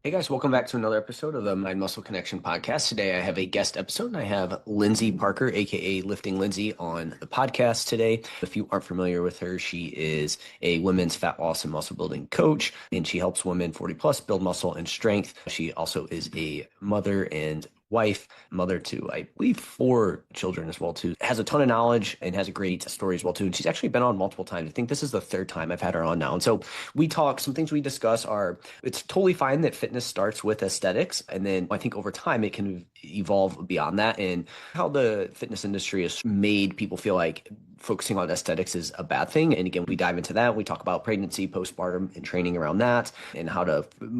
Hey guys, welcome back to another episode of the Mind Muscle Connection podcast. Today I have a guest episode and I have Lindsay Parker, aka Lifting Lindsay, on the podcast today. If you aren't familiar with her, she is a women's fat loss and muscle building coach, and she helps women 40 plus build muscle and strength. She also is a mother and wife, mother to, I believe, 4 children as well too. Has a ton of knowledge and has a great story as well too. And she's actually been on multiple times. I think this is the third time I've had her on now. And so we talk, some things we discuss are, it's totally fine that fitness starts with aesthetics. And then I think over time it can evolve beyond that, and how the fitness industry has made people feel like focusing on aesthetics is a bad thing. And again, we dive into that. We talk about pregnancy, postpartum, and training around that, and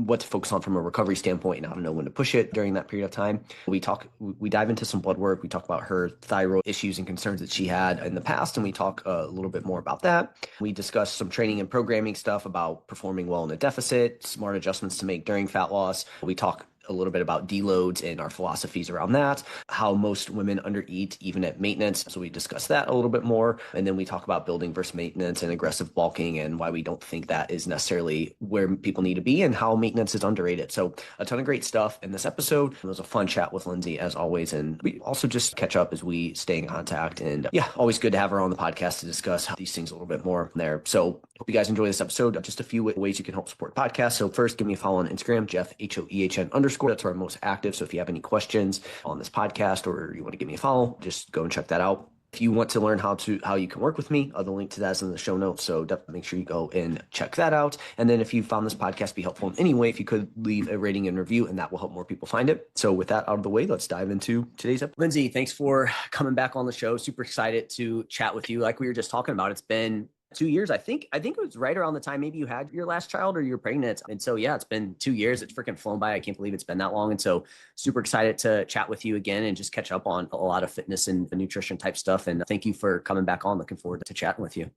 what to focus on from a recovery standpoint, and how to know when to push it during that period of time. We dive into some blood work. We talk about her thyroid issues and concerns that she had in the past, and we talk a little bit more about that. We discuss some training and programming stuff about performing well in a deficit, smart adjustments to make during fat loss. We talk a little bit about deloads and our philosophies around that, how most women undereat even at maintenance. So we discuss that a little bit more. And then we talk about building versus maintenance and aggressive bulking, and why we don't think that is necessarily where people need to be, and how maintenance is underrated. So a ton of great stuff in this episode. It was a fun chat with Lindsay as always. And we also just catch up as we stay in contact. And yeah, always good to have her on the podcast to discuss these things a little bit more there. So hope you guys enjoy this episode. Just a few ways you can help support the podcast. So first, give me a follow on Instagram, Jeff, HOEHN_. That's where I'm most active. So if you have any questions on this podcast or you want to give me a follow, just go and check that out. If you want to learn how you can work with me, the link to that is in the show notes. So definitely make sure you go and check that out. And then if you found this podcast be helpful in any way, if you could leave a rating and review, and that will help more people find it. So with that out of the way, let's dive into today's episode. Lindsay, thanks for coming back on the show. Super excited to chat with you. Like we were just talking about, it's been 2 years. I think it was right around the time maybe you had your last child or you're pregnant. And so, yeah, it's been 2 years. It's freaking flown by. I can't believe it's been that long. And so super excited to chat with you again and just catch up on a lot of fitness and nutrition type stuff. And thank you for coming back on. Looking forward to chatting with you.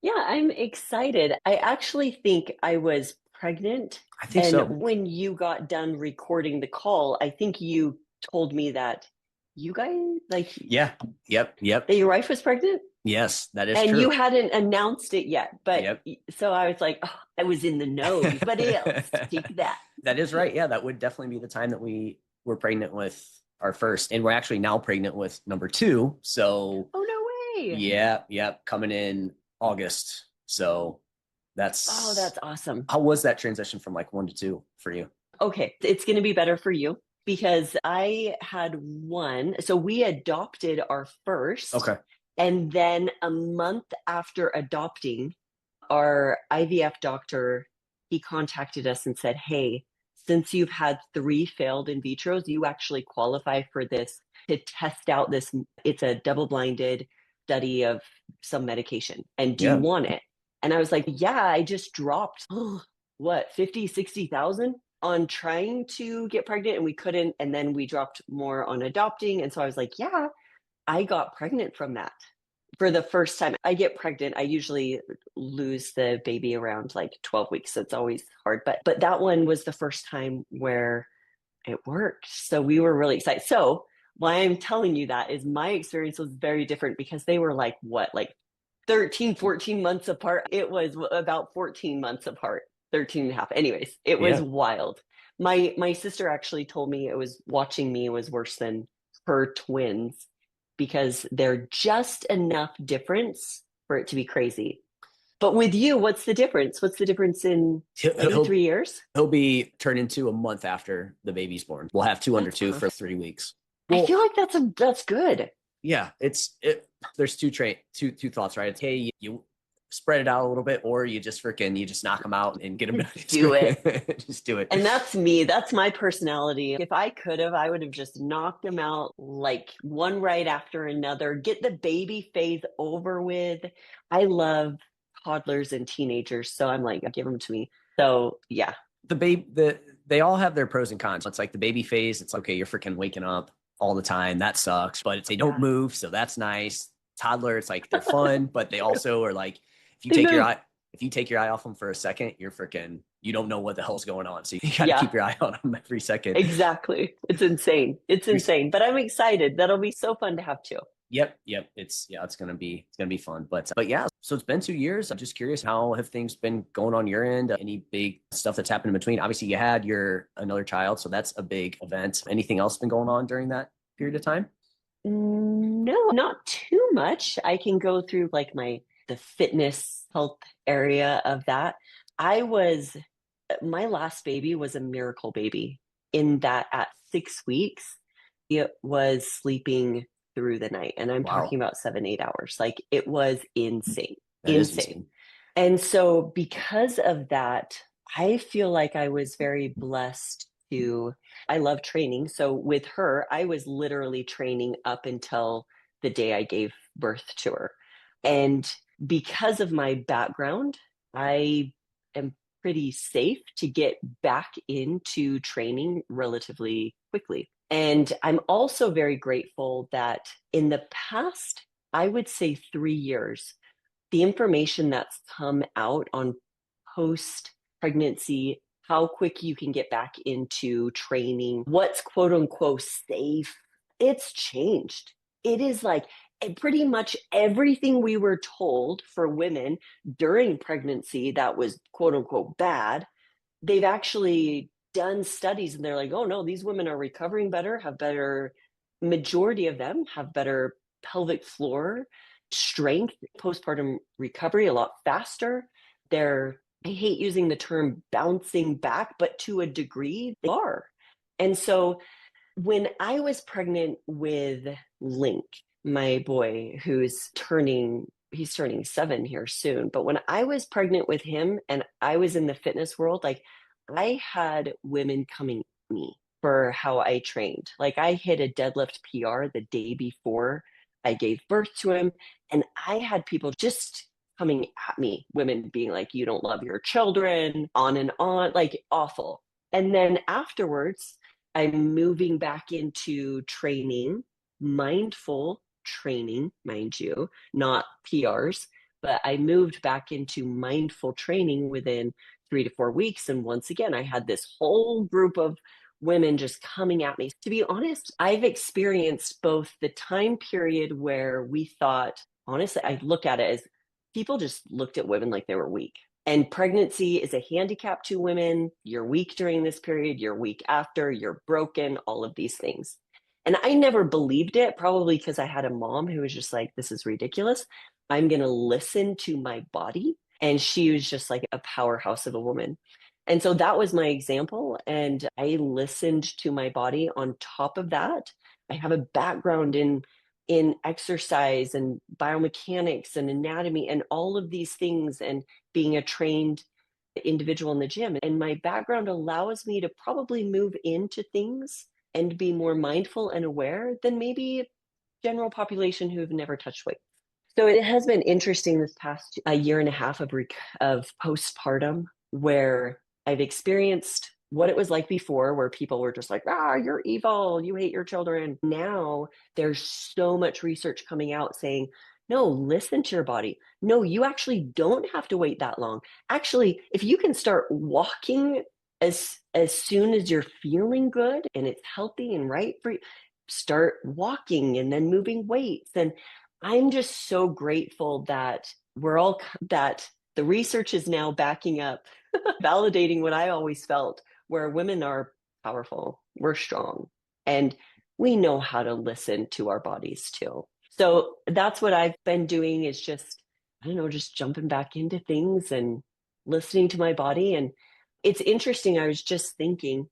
Yeah, I'm excited. I actually think I was pregnant. I think and so. When you got done recording the call, I think you told me that you guys Yeah. Yep. that your wife was pregnant. Yes, that is and true. You hadn't announced it yet, but Yep. So I was like, oh, I was in the know. Everybody else, take that. That is right. Yeah, that would definitely be the time that we were pregnant with our first, and we're actually now pregnant with number 2. So, oh no way! Yeah, coming in August. So that's awesome. How was that transition from like 1 to 2 for you? Okay, it's going to be better for you because I had one. So we adopted our first. Okay. And then a month after adopting, our IVF doctor, he contacted us and said, hey, since you've had 3 failed in vitros, you actually qualify for this, to test out this. It's a double-blinded study of some medication. And do you want it? And I was like, yeah, I just dropped, 50,000-60,000 on trying to get pregnant, and we couldn't. And then we dropped more on adopting. And so I was like, yeah, I got pregnant from that. For the first time I get pregnant, I usually lose the baby around like 12 weeks. So it's always hard. But that one was the first time where it worked. So we were really excited. So why I'm telling you that is my experience was very different, because they were like 13, 14 months apart. It was about 14 months apart, 13 and a half. Anyways, it was wild. My sister actually told me watching me was worse than her twins, because they're just enough difference for it to be crazy. But with you, what's the difference? What's the difference in 3 years? He'll be turned into a month after the baby's born. We'll have 2 under 2 for 3 weeks. Well, I feel like that's good. Yeah, there's two thoughts, right? It's, hey, you spread it out a little bit, or you just knock them out and get them. Do it. Just do it. And that's me. That's my personality. If I could have, I would have just knocked them out like one right after another. Get the baby phase over with. I love toddlers and teenagers, so I'm like, give them to me. So yeah, they all have their pros and cons. It's like the baby phase. It's okay, you're freaking waking up all the time. That sucks. But they don't move, so that's nice. Toddler, it's like they're fun, but they also are like, if you take your eye off them for a second, you don't know what the hell's going on. So you got to keep your eye on them every second. Exactly. It's insane. But I'm excited. That'll be so fun to have 2. Yep. It's gonna be fun. But yeah, so it's been 2 years. I'm just curious, how have things been going on your end? Any big stuff that's happened in between? Obviously, you had your another child, so that's a big event. Anything else been going on during that period of time? No, not too much. I can go through like the fitness health area of that. I was My last baby was a miracle baby in that at 6 weeks, it was sleeping through the night. And I'm talking Wow, about 7, 8 hours. Like it was insane, that is insane. insane. And so because of that, I feel like I was very blessed to, I love training. So with her, I was literally training up until the day I gave birth to her. And because of my background, I am pretty safe to get back into training relatively quickly. And I'm also very grateful that in the past, I would say 3 years, the information that's come out on post pregnancy, how quick you can get back into training, what's quote unquote safe, it's changed. It is like pretty much everything we were told for women during pregnancy that was quote unquote bad, they've actually done studies and they're like, oh no, these women are recovering better, have better, majority of them have better pelvic floor strength, postpartum recovery a lot faster. They're, I hate using the term bouncing back, but to a degree they are. And so when I was pregnant with Link, my boy, he's turning 7 here soon. But when I was pregnant with him and I was in the fitness world, like I had women coming at me for how I trained. Like I hit a deadlift PR the day before I gave birth to him. And I had people just coming at me, women being like, you don't love your children, on, like awful. And then afterwards, I'm moving back into training, mindful training, mind you, not PRs, but I moved back into mindful training within 3 to 4 weeks. And once again, I had this whole group of women just coming at me. To be honest, I've experienced both the time period where we thought, honestly, I look at it as people just looked at women like they were weak. And pregnancy is a handicap to women. You're weak during this period, you're weak after, you're broken, all of these things. And I never believed it, probably because I had a mom who was just like, this is ridiculous. I'm going to listen to my body. And she was just like a powerhouse of a woman. And so that was my example. And I listened to my body. On top of that, I have a background in exercise and biomechanics and anatomy and all of these things, and being a trained individual in the gym. And my background allows me to probably move into things and be more mindful and aware than maybe general population who've never touched weight. So it has been interesting this past a year and a half of postpartum, where I've experienced what it was like before, where people were just like, ah, you're evil, you hate your children. Now there's so much research coming out saying, no, listen to your body. No, you actually don't have to wait that long. Actually, if you can start walking as soon as you're feeling good and it's healthy and right for you, start walking and then moving weights. And I'm just so grateful that that the research is now backing up, validating what I always felt, where women are powerful, we're strong, and we know how to listen to our bodies too. So that's what I've been doing, is just, I don't know, just jumping back into things and listening to my body. And it's interesting. I was just thinking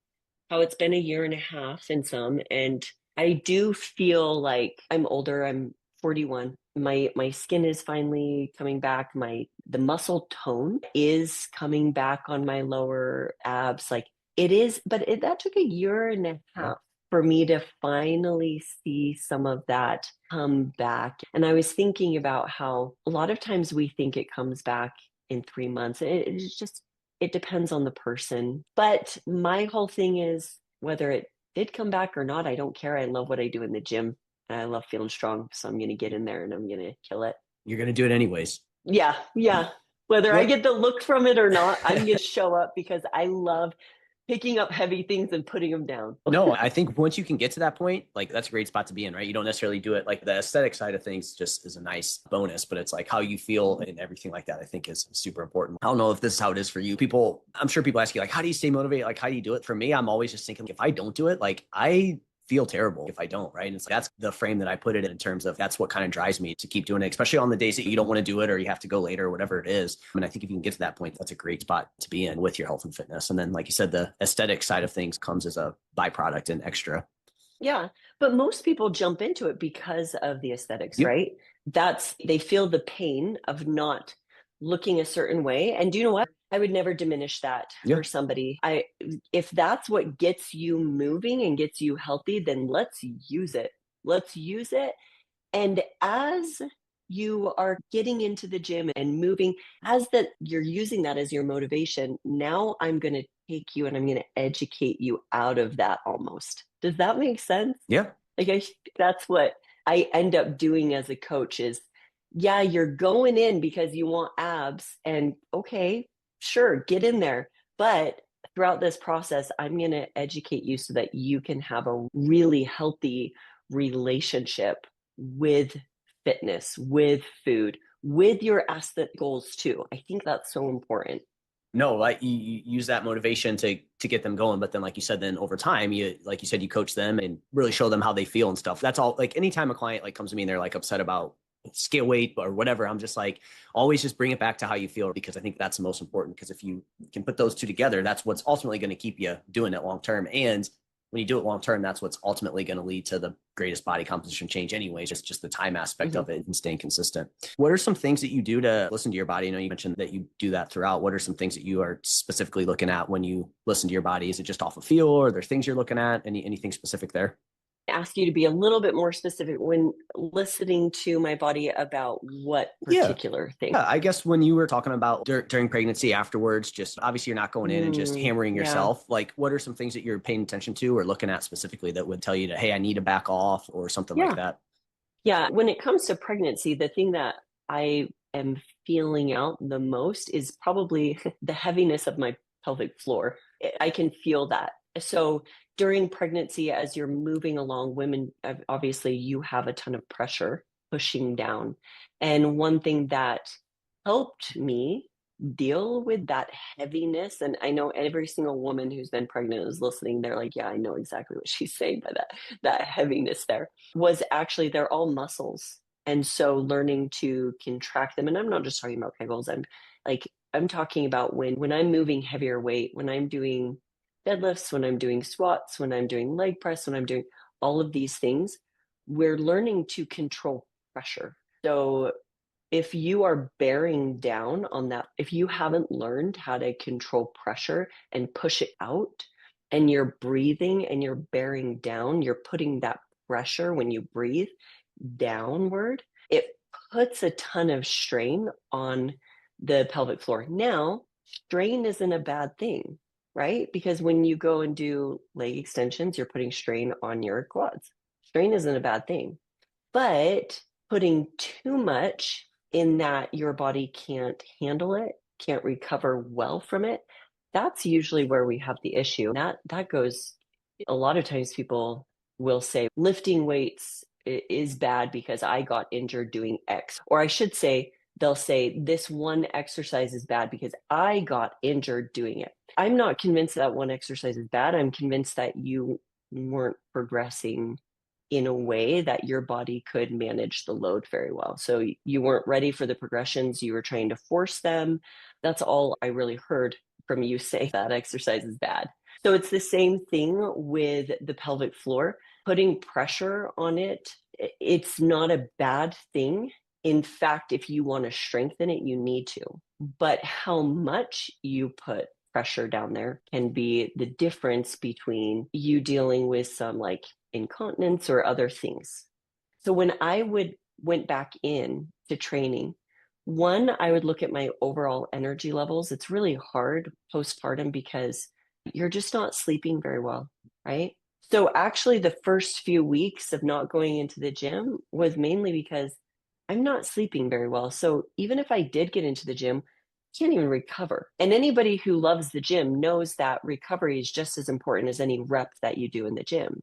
how it's been a year and a half and some, and I do feel like I'm older. I'm 41. My skin is finally coming back. The muscle tone is coming back on my lower abs. Like it is, but that took a year and a half for me to finally see some of that come back. And I was thinking about how a lot of times we think it comes back in 3 months. It's just, it depends on the person. But my whole thing is, whether it did come back or not, I don't care. I love what I do in the gym. And I love feeling strong. So I'm going to get in there and I'm going to kill it. You're gonna do it anyways. Yeah. Whether I What? get the look from it or not, I'm going to show up because I love picking up heavy things and putting them down. No, I think once you can get to that point, like that's a great spot to be in, right? You don't necessarily do it like the aesthetic side of things just is a nice bonus, but it's like how you feel and everything like that, I think is super important. I don't know if this is how it is for you. People, I'm sure people ask you, like, how do you stay motivated? Like, how do you do it? For me, I'm always just thinking, if I don't do it, like I feel terrible if I don't, right? And it's like, that's the frame that I put it in terms of that's what kind of drives me to keep doing it, especially on the days that you don't want to do it or you have to go later or whatever it is. And I think if you can get to that point, that's a great spot to be in with your health and fitness. And then, like you said, the aesthetic side of things comes as a byproduct and extra. Yeah, but most people jump into it because of the aesthetics, Yep. right? They feel the pain of not looking a certain way. And do you know what? I would never diminish that Yeah. for somebody. If that's what gets you moving and gets you healthy, then let's use it. Let's use it. And as you are getting into the gym and moving, as that you're using that as your motivation, now I'm going to take you and I'm going to educate you out of that almost. Does that make sense? Yeah. Like that's what I end up doing as a coach is, yeah, you're going in because you want abs and okay, sure, get in there. But throughout this process, I'm going to educate you so that you can have a really healthy relationship with fitness, with food, with your aesthetic goals too. I think that's so important. No, like you use that motivation to get them going, but then like you said, then over time, you like you said, you coach them and really show them how they feel and stuff. That's all. Like anytime a client like comes to me and they're like upset about scale weight or whatever, I'm just like always just bring it back to how you feel because I think that's the most important. Because if you can put those two together, that's what's ultimately going to keep you doing it long term. And when you do it long term, that's what's ultimately going to lead to the greatest body composition change anyways, just the time aspect Mm-hmm. of it and staying consistent. What are some things that you do to listen to your body? I know you mentioned that you do that throughout. What are some things that you are specifically looking at when you listen to your body? Is it just off of feel or are there things you're looking at? Anything specific there? Ask you to be a little bit more specific when listening to my body about what Yeah. particular thing. Yeah, I guess when you were talking about during pregnancy afterwards, just obviously you're not going in and just hammering Yeah. yourself. Like, what are some things that you're paying attention to or looking at specifically that would tell you to, hey, I need to back off or something like Yeah. that? Yeah. When it comes to pregnancy, the thing that I am feeling out the most is probably the heaviness of my pelvic floor. I can feel that. So during pregnancy, as you're moving along, women, obviously, you have a ton of pressure pushing down. And one thing that helped me deal with that heaviness, and I know every single woman who's been pregnant is listening, they're like, yeah, I know exactly what she's saying by that heaviness there, was actually they're all muscles. And so learning to contract them, and I'm not just talking about kegels, I'm talking about when I'm moving heavier weight, when I'm doing deadlifts, when I'm doing squats, when I'm doing leg press, when I'm doing all of these things, we're learning to control pressure. So if you are bearing down on that, if you haven't learned how to control pressure and push it out, and you're breathing and you're bearing down, you're putting that pressure when you breathe downward, it puts a ton of strain on the pelvic floor. Now, strain isn't a bad thing, right? Because when you go and do leg extensions, you're putting strain on your quads. Strain isn't a bad thing. But putting too much in that your body can't handle it, can't recover well from it, that's usually where we have the issue. That goes a lot of times people will say lifting weights is bad because I got injured doing X. Or I should say, they'll say this one exercise is bad because I got injured doing it. I'm not convinced that one exercise is bad. I'm convinced that you weren't progressing in a way that your body could manage the load very well. So you weren't ready for the progressions, you were trying to force them. That's all I really heard from you say that exercise is bad. So it's the same thing with the pelvic floor. Putting pressure on it, it's not a bad thing. In fact, if you want to strengthen it, you need to. But how much you put pressure down there can be the difference between you dealing with some like incontinence or other things. So when I went back in to training, one, I would look at my overall energy levels. It's really hard postpartum because you're just not sleeping very well, right? So actually the first few weeks of not going into the gym was mainly because I'm not sleeping very well. So even if I did get into the gym, can't even recover. And anybody who loves the gym knows that recovery is just as important as any rep that you do in the gym.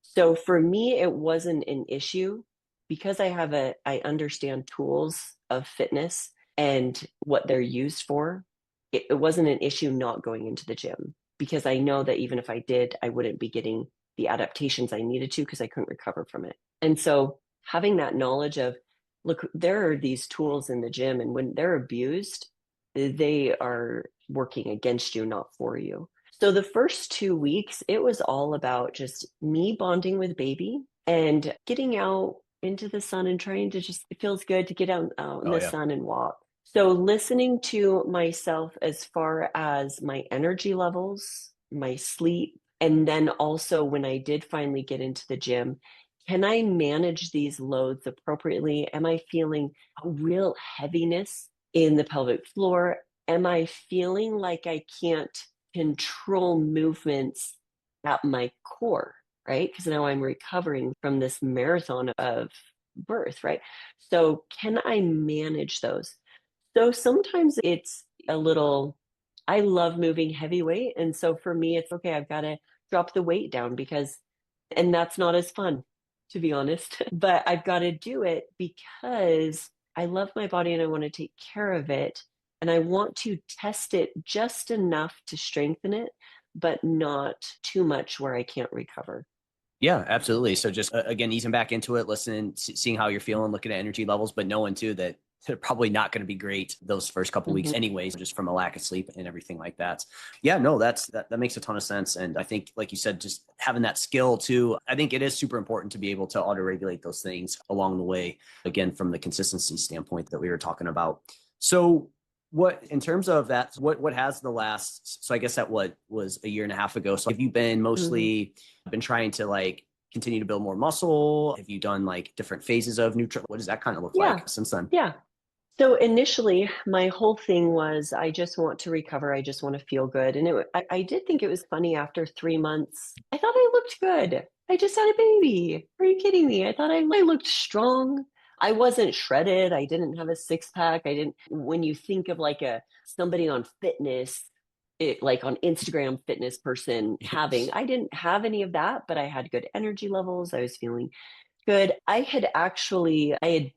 So for me, it wasn't an issue because I understand tools of fitness and what they're used for. It wasn't an issue not going into the gym because I know that even if I did, I wouldn't be getting the adaptations I needed to because I couldn't recover from it. And so having that knowledge of, look, there are these tools in the gym, and when they're abused, they are working against you, not for you. So the first 2 weeks, it was all about just me bonding with baby and getting out into the sun and trying to just, it feels good to get out in Oh the yeah. sun and walk. So listening to myself as far as my energy levels, my sleep, and then also when I did finally get into the gym, can I manage these loads appropriately? Am I feeling a real heaviness in the pelvic floor? Am I feeling like I can't control movements at my core, right? Because now I'm recovering from this marathon of birth, right? So, can I manage those? So, sometimes it's a little, I love moving heavy weight. And so for me, it's okay, I've got to drop the weight down because, and that's not as fun, to be honest, but I've got to do it because I love my body and I want to take care of it. And I want to test it just enough to strengthen it, but not too much where I can't recover. Yeah, absolutely. So just again, easing back into it, listening, seeing how you're feeling, looking at energy levels, but knowing too that they're probably not going to be great those first couple weeks Mhm. anyways, just from a lack of sleep and everything like that. Yeah, no, that makes a ton of sense. And I think, like you said, just having that skill too, I think it is super important to be able to auto regulate those things along the way. Again, from the consistency standpoint that we were talking about. So what in terms of that, what has the last, so I guess that what was a year and a half ago. So have you been Mhm. mostly been trying to like continue to build more muscle? Have you done like different phases of nutrition? What does that kind of look Yeah. like since then? Yeah. So initially, my whole thing was I just want to recover. I just want to feel good. And I did think it was funny after 3 months. I thought I looked good. I just had a baby. Are you kidding me? I thought I looked strong. I wasn't shredded. I didn't have a six pack. I didn't, when you think of like somebody on fitness, like on Instagram fitness person having, I didn't have any of that, but I had good energy levels. I was feeling good. I had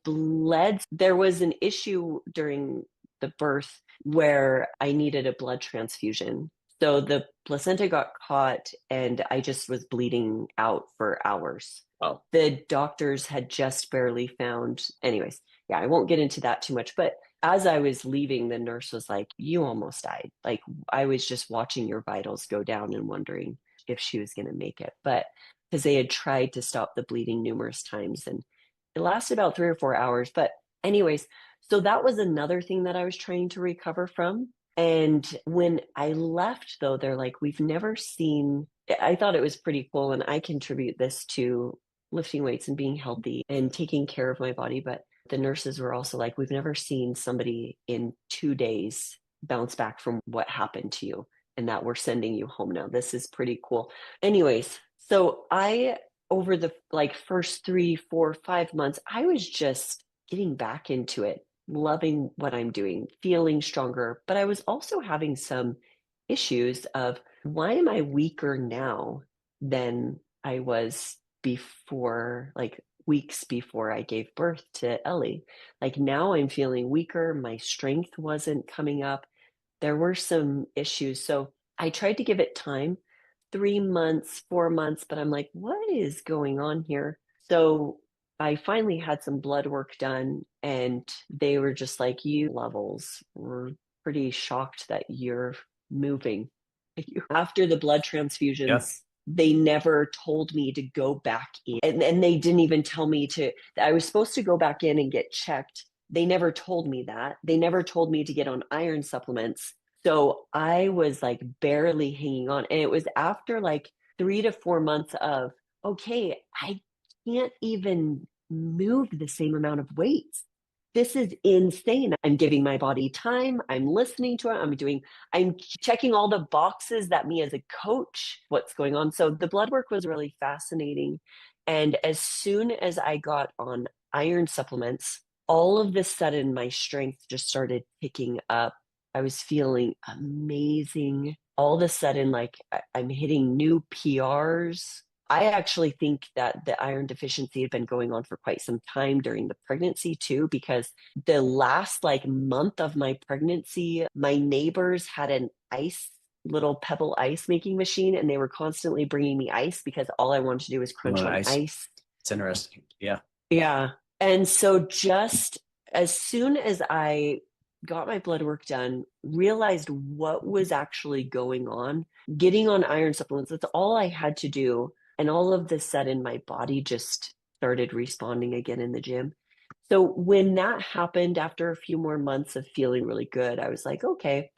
bled. There was an issue during the birth where I needed a blood transfusion. So the placenta got caught and I just was bleeding out for hours. Oh, The doctors had just barely found, anyways, yeah, I won't get into that too much. But as I was leaving, the nurse was like, "You almost died." Like I was just watching your vitals go down and wondering if she was going to make it. But because they had tried to stop the bleeding numerous times and it lasted about 3 or 4 hours. But, anyways, so that was another thing that I was trying to recover from. And when I left, though, they're like, we've never seen, I thought it was pretty cool. And I contribute this to lifting weights and being healthy and taking care of my body. But the nurses were also like, we've never seen somebody in 2 days bounce back from what happened to you and that we're sending you home now. This is pretty cool. Anyways, so I over the like first 3, 4, 5 months, I was just getting back into it, loving what I'm doing, feeling stronger. But I was also having some issues of why am I weaker now than I was before, like weeks before I gave birth to Ellie. Like now I'm feeling weaker. My strength wasn't coming up. There were some issues. So I tried to give it time, 3 months, 4 months, but I'm like, what is going on here? So I finally had some blood work done, and they were just like, you levels were pretty shocked that you're moving. After the blood yeah. transfusions, they never told me to go back in. And they didn't even tell me to, I was supposed to go back in and get checked. They never told me that. They never told me to get on iron supplements. So I was like barely hanging on. And it was after like 3 to 4 months of, okay, I can't even move the same amount of weights. This is insane. I'm giving my body time. I'm listening to it. I'm checking all the boxes that me as a coach, what's going on. So the blood work was really fascinating. And as soon as I got on iron supplements, all of a sudden my strength just started picking up I was feeling amazing. All of a sudden, like I'm hitting new PRs. I actually think that the iron deficiency had been going on for quite some time during the pregnancy too, because the last like month of my pregnancy, my neighbors had an little pebble ice making machine, and they were constantly bringing me ice because all I wanted to do was crunch on Nice. ice. It's interesting. Yeah. Yeah. And so just as soon as I got my blood work done, realized what was actually going on, getting on iron supplements, that's all I had to do. And all of the sudden, my body just started responding again in the gym. So when that happened, after a few more months of feeling really good, I was like, okay,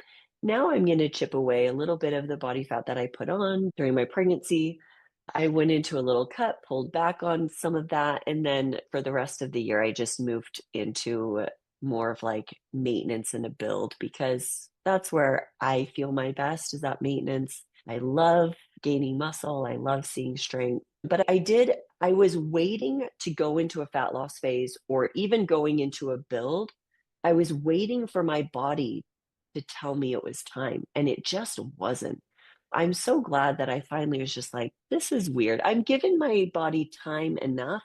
now I'm going to chip away a little bit of the body fat that I put on during my pregnancy. I went into a little cut, pulled back on some of that. And then for the rest of the year, I just moved into more of like maintenance and a build, because that's where I feel my best, is that maintenance. I love gaining muscle. I love seeing strength. But I was waiting to go into a fat loss phase or even going into a build. I was waiting for my body to tell me it was time, and it just wasn't. I'm so glad that I finally was just like, this is weird. I'm giving my body time enough.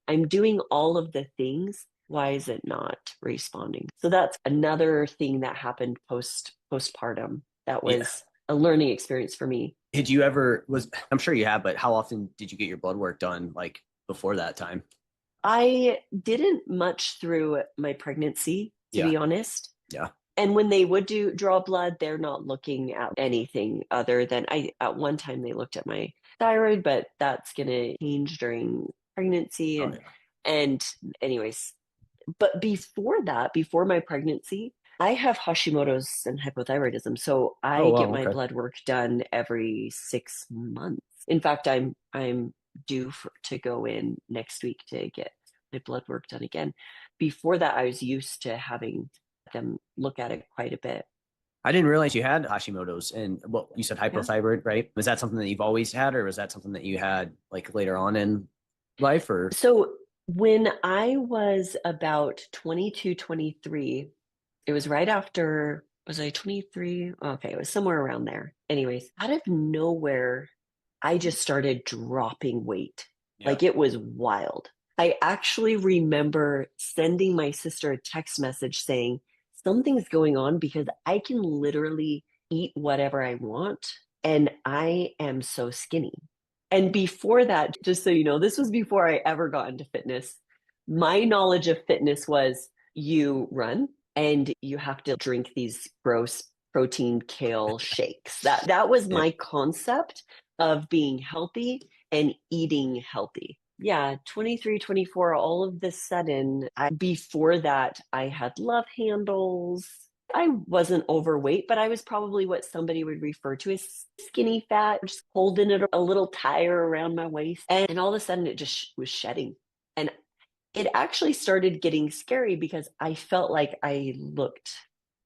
I'm doing all of the things. Why is it not responding? So that's another thing that happened postpartum. That Yeah. was a learning experience for me. Did you ever I'm sure you have, but how often did you get your blood work done like before that time? I didn't much through my pregnancy, to Yeah. be honest. Yeah. And when they would draw blood, they're not looking at anything other than at one time they looked at my thyroid, but that's gonna change during pregnancy. Oh And yeah. and anyways, but before that, before my pregnancy, I have Hashimoto's and hypothyroidism. So Oh I get wow. my Okay. blood work done every 6 months. In fact, I'm due to go in next week to get my blood work done again. Before that, I was used to having them look at it quite a bit. I didn't realize you had Hashimoto's, and well, you said Yeah. hypothyroid, right? Was that something that you've always had, or was that something that you had like later on in life, or? So when I was about 22, 23, it was right after, was I 23? Okay, it was somewhere around there. Anyways, out of nowhere, I just started dropping weight. Yeah. Like it was wild. I actually remember sending my sister a text message saying, something's going on because I can literally eat whatever I want and I am so skinny. And before that, just so you know, this was before I ever got into fitness. My knowledge of fitness was you run and you have to drink these gross protein kale shakes. That was Yeah. my concept of being healthy and eating healthy. Yeah, 23, 24, all of this sudden, before that, I had love handles. I wasn't overweight, but I was probably what somebody would refer to as skinny fat, just holding it a little tighter around my waist. And all of a sudden, it just was shedding. And it actually started getting scary because I felt like I looked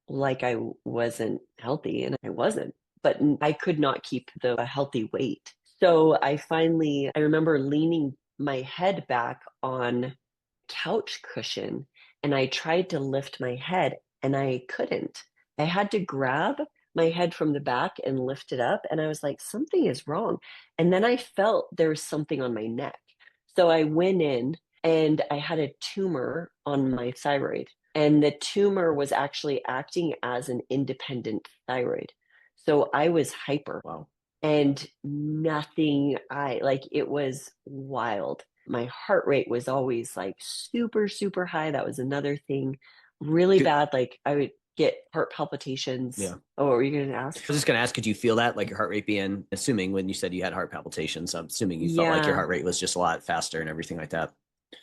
like I wasn't healthy, and I wasn't, but I could not keep the healthy weight. So I remember leaning my head back on couch cushion, and I tried to lift my head and I couldn't. I had to grab my head from the back and lift it up. And I was like, something is wrong. And then I felt there was something on my neck. So I went in and I had a tumor on my thyroid. And the tumor was actually acting as an independent thyroid. So I was hyper Wow. and nothing, it was wild. My heart rate was always like super, super high. That was another thing really Do, bad. Like I would get heart palpitations. yeah. Oh, what were you going to I ask? was just gonna ask, could you feel that, like your heart rate being, assuming when you said you had heart palpitations, I'm assuming you felt like your Yeah. heart rate was just a lot faster and everything like that.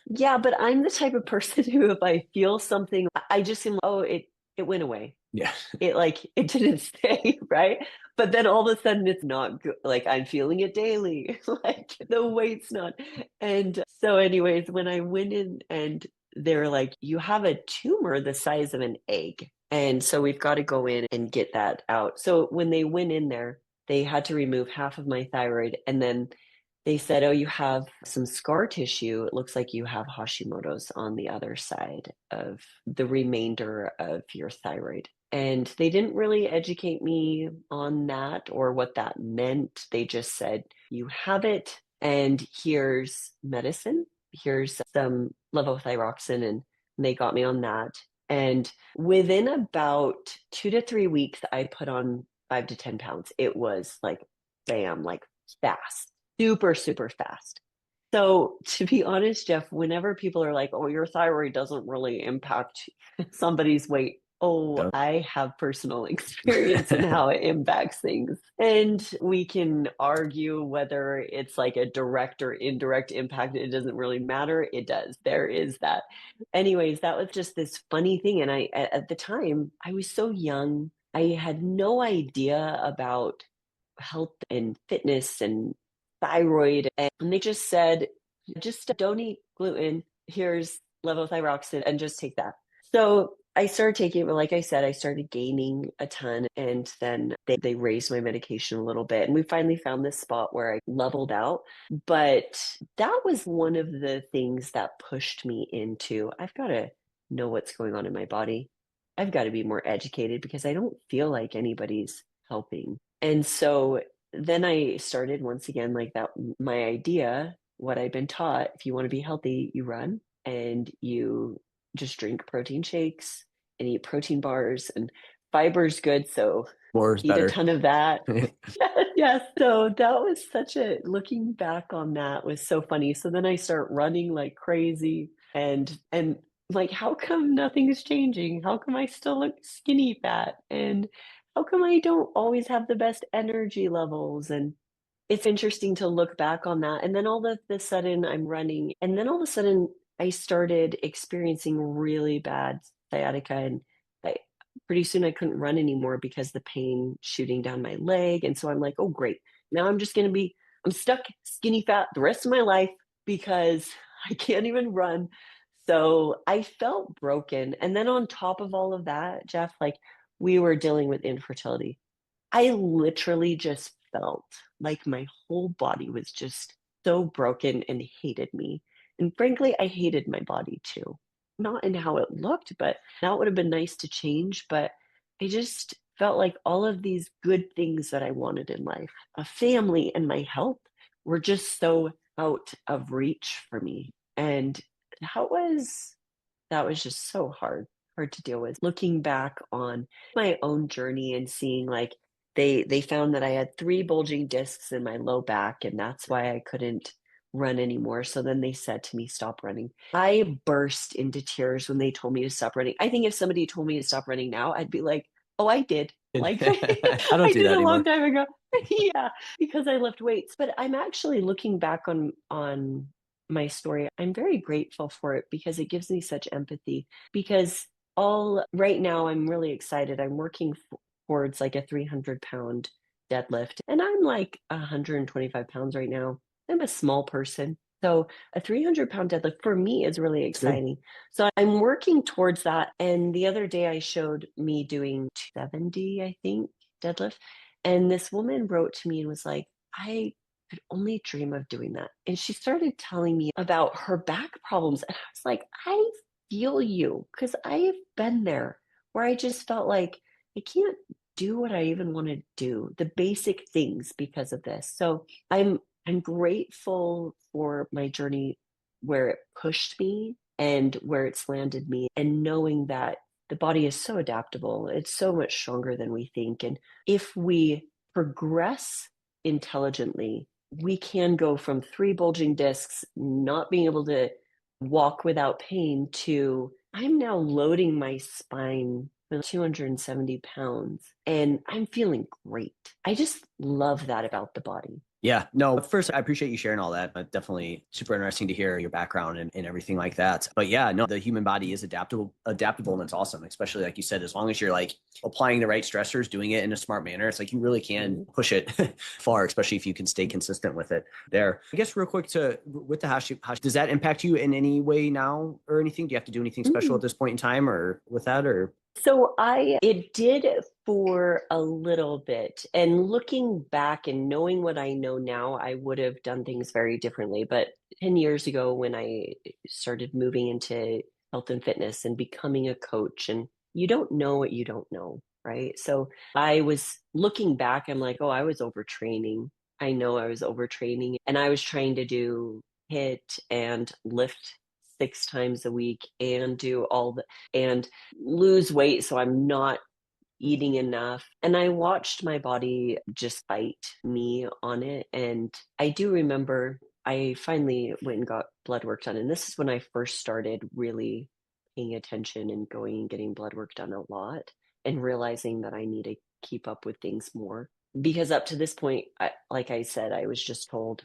Yeah, but I'm the type of person who, if I feel something, I just am, oh, it went away. Yeah. It didn't stay, right? But then all of a sudden it's not good. Like I'm feeling it daily. Like the weight's not. And so, anyways, when I went in and they're like, you have a tumor the size of an egg. And so we've got to go in and get that out. So when they went in there, they had to remove half of my thyroid and then they said, oh, you have some scar tissue. It looks like you have Hashimoto's on the other side of the remainder of your thyroid. And they didn't really educate me on that or what that meant. They just said, you have it, and here's medicine. Here's some levothyroxine. And they got me on that. And within about 2 to 3 weeks, I put on 5 to 10 pounds. It was like, bam, like fast, super, super fast. So to be honest, Jeff, whenever people are like, oh, your thyroid doesn't really impact somebody's weight. Oh, I have personal experience in how it impacts things. And we can argue whether it's like a direct or indirect impact. It doesn't really matter. It does. There is that. Anyways, that was just this funny thing. And at the time, I was so young. I had no idea about health and fitness and thyroid. And they just said, just don't eat gluten. Here's levothyroxine and just take that. So I started taking it, but like I said, I started gaining a ton. And then they raised my medication a little bit. And we finally found this spot where I leveled out. But that was one of the things that pushed me into, I've got to know what's going on in my body. I've got to be more educated because I don't feel like anybody's helping. And so then I started once again, like that, my idea, what I've been taught, if you want to be healthy, you run and you just drink protein shakes and eat protein bars, and fiber's good. So More is eat a better. ton of that. Yes. So that was such looking back on that was so funny. So then I start running like crazy, and like, how come nothing's changing? How come I still look skinny fat? And how come I don't always have the best energy levels? And it's interesting to look back on that. And then all of a sudden I'm running. And then all of a sudden I started experiencing really bad sciatica. And I, pretty soon I couldn't run anymore because the pain shooting down my leg. And so I'm like, oh, great. Now I'm stuck skinny fat the rest of my life because I can't even run. So I felt broken. And then on top of all of that, Jeff, like we were dealing with infertility. I literally just felt like my whole body was just so broken and hated me. And frankly, I hated my body too. Not in how it looked, but now it would have been nice to change. But I just felt like all of these good things that I wanted in life, a family and my health, were just so out of reach for me. And that was just so hard to deal with. Looking back on my own journey and seeing like they found that I had 3 bulging discs in my low back, and that's why I couldn't run anymore. So then they said to me, stop running. I burst into tears when they told me to stop running. I think if somebody told me to stop running now, I'd be like, oh, I did. Like I don't I do did that a long anymore. time ago. Yeah, because I lift weights. But I'm actually looking back on my story. I'm very grateful for it because it gives me such empathy. Because all right now, I'm really excited. I'm working towards like a 300-pound deadlift, and I'm like 125 pounds right now. I'm a small person. So a 300-pound deadlift for me is really It's good. exciting. So I'm working towards that. And the other day I showed me doing 270, I think, deadlift. And this woman wrote to me and was like, I could only dream of doing that. And she started telling me about her back problems. And I was like, I feel you because I've been there where I just felt like I can't do what I even want to do, the basic things because of this. So I'm grateful for my journey where it pushed me and where it's landed me, and knowing that the body is so adaptable. It's so much stronger than we think. And if we progress intelligently, we can go from 3 bulging discs, not being able to walk without pain, to I'm now loading my spine with 270 pounds and I'm feeling great. I just love that about the body. Yeah, no, first, I appreciate you sharing all that. But definitely super interesting to hear your background and everything like that. But yeah, no, the human body is adaptable, and it's awesome, especially like you said, as long as you're like applying the right stressors, doing it in a smart manner, it's like you really can push it far, especially if you can stay consistent with it there. I guess real quick with the hash, does that impact you in any way now or anything? Do you have to do anything special at this point in time or with that or? So it did For a little bit. And looking back and knowing what I know now, I would have done things very differently. But 10 years ago, when I started moving into health and fitness and becoming a coach, and you don't know what you don't know, right? So I was looking back, I'm like, oh, I was overtraining. I know I was overtraining, and I was trying to do hit and lift 6 times a week and do all the and lose weight. So I'm not eating enough. And I watched my body just fight me on it. And I do remember I finally went and got blood work done. And this is when I first started really paying attention and going and getting blood work done a lot and realizing that I need to keep up with things more. Because up to this point, like I said, I was just told,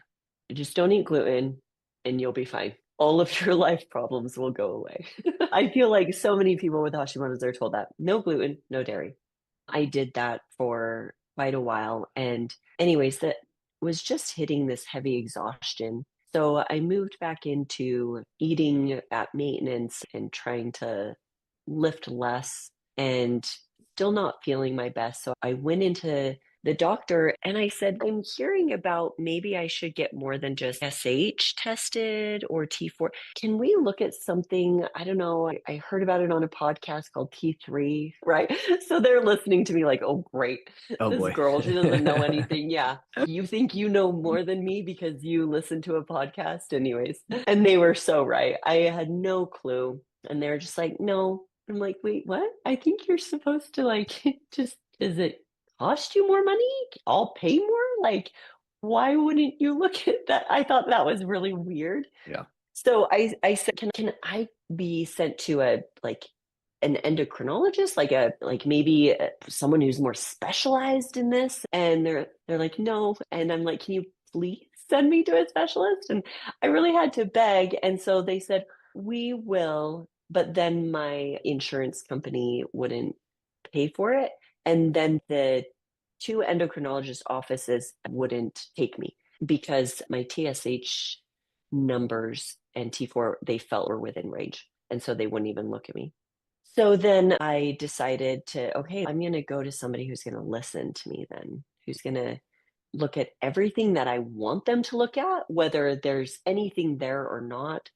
just don't eat gluten and you'll be fine. All of your life problems will go away. I feel like so many people with Hashimoto's are told that no gluten, no dairy. I did that for quite a while. And, anyways, that was just hitting this heavy exhaustion. So I moved back into eating at maintenance and trying to lift less and still not feeling my best. So I went into the doctor and I said, I'm hearing about maybe I should get more than just SH tested or T4. Can we look at something? I don't know. I heard about it on a podcast called T3, right? So they're listening to me like, oh, great. Oh This boy. girl, she doesn't know anything. Yeah. You think you know more than me because you listen to a podcast, anyways. And they were so right. I had no clue. And they're just like, no. I'm like, wait, what? I think you're supposed to like just, is it cost you more money? I'll pay more? Like, why wouldn't you look at that? I thought that was really weird. Yeah. So I said, can I be sent to a like an endocrinologist, like maybe someone who's more specialized in this? And they're like, no. And I'm like, can you please send me to a specialist? And I really had to beg. And so they said, we will, but then my insurance company wouldn't pay for it. And then the two endocrinologist offices wouldn't take me because my TSH numbers and T4 they felt were within range. And so they wouldn't even look at me. So then I decided to, okay, I'm going to go to somebody who's going to listen to me then, who's going to look at everything that I want them to look at, whether there's anything there or not.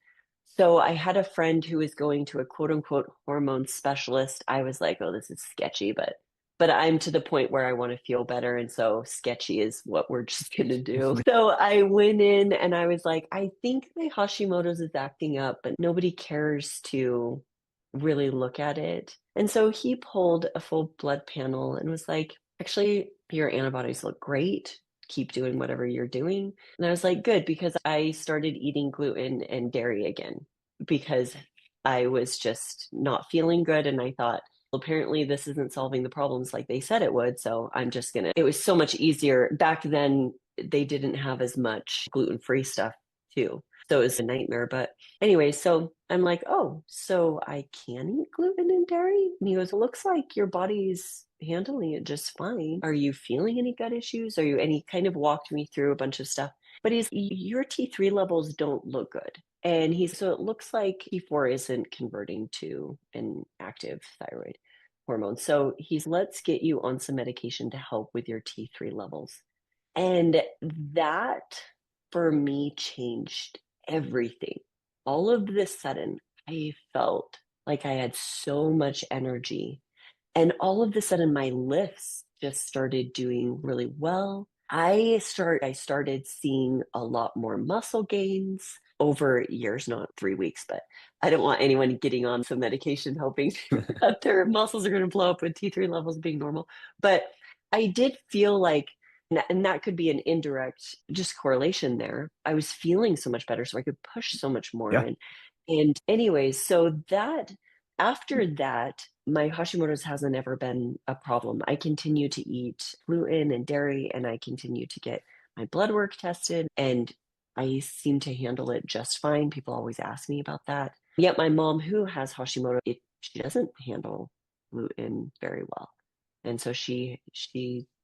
So I had a friend who was going to a quote unquote hormone specialist. I was like, oh, this is sketchy, but I'm to the point where I want to feel better. And so sketchy is what we're just going to do. So I went in and I was like, I think my Hashimoto's is acting up, but nobody cares to really look at it. And so he pulled a full blood panel and was like, actually, your antibodies look great. Keep doing whatever you're doing. And I was like, good, because I started eating gluten and dairy again because I was just not feeling good. And I thought, well, apparently this isn't solving the problems like they said it would. So I'm just going to, it was so much easier. Back then, they didn't have as much gluten-free stuff too. So it was a nightmare. But anyway, so I'm like, oh, so I can eat gluten and dairy? And he goes, it looks like your body's handling it just fine. Are you feeling any gut issues? Are you, and he kind of walked me through a bunch of stuff. But your T3 levels don't look good. And so it looks like T4 isn't converting to an active thyroid hormone. So let's get you on some medication to help with your T3 levels. And that for me changed everything. All of this sudden, I felt like I had so much energy. And all of a sudden, my lifts just started doing really well. I started seeing a lot more muscle gains over years, not 3 weeks, but I don't want anyone getting on some medication hoping that their muscles are going to blow up with T3 levels being normal. But I did feel like, and that could be an indirect just correlation there. I was feeling so much better, so I could push so much more. Yeah. And anyways, so that after that, my Hashimoto's hasn't ever been a problem. I continue to eat gluten and dairy, and I continue to get my blood work tested, and I seem to handle it just fine. People always ask me about that. Yet my mom, who has Hashimoto, she doesn't handle gluten very well, and so she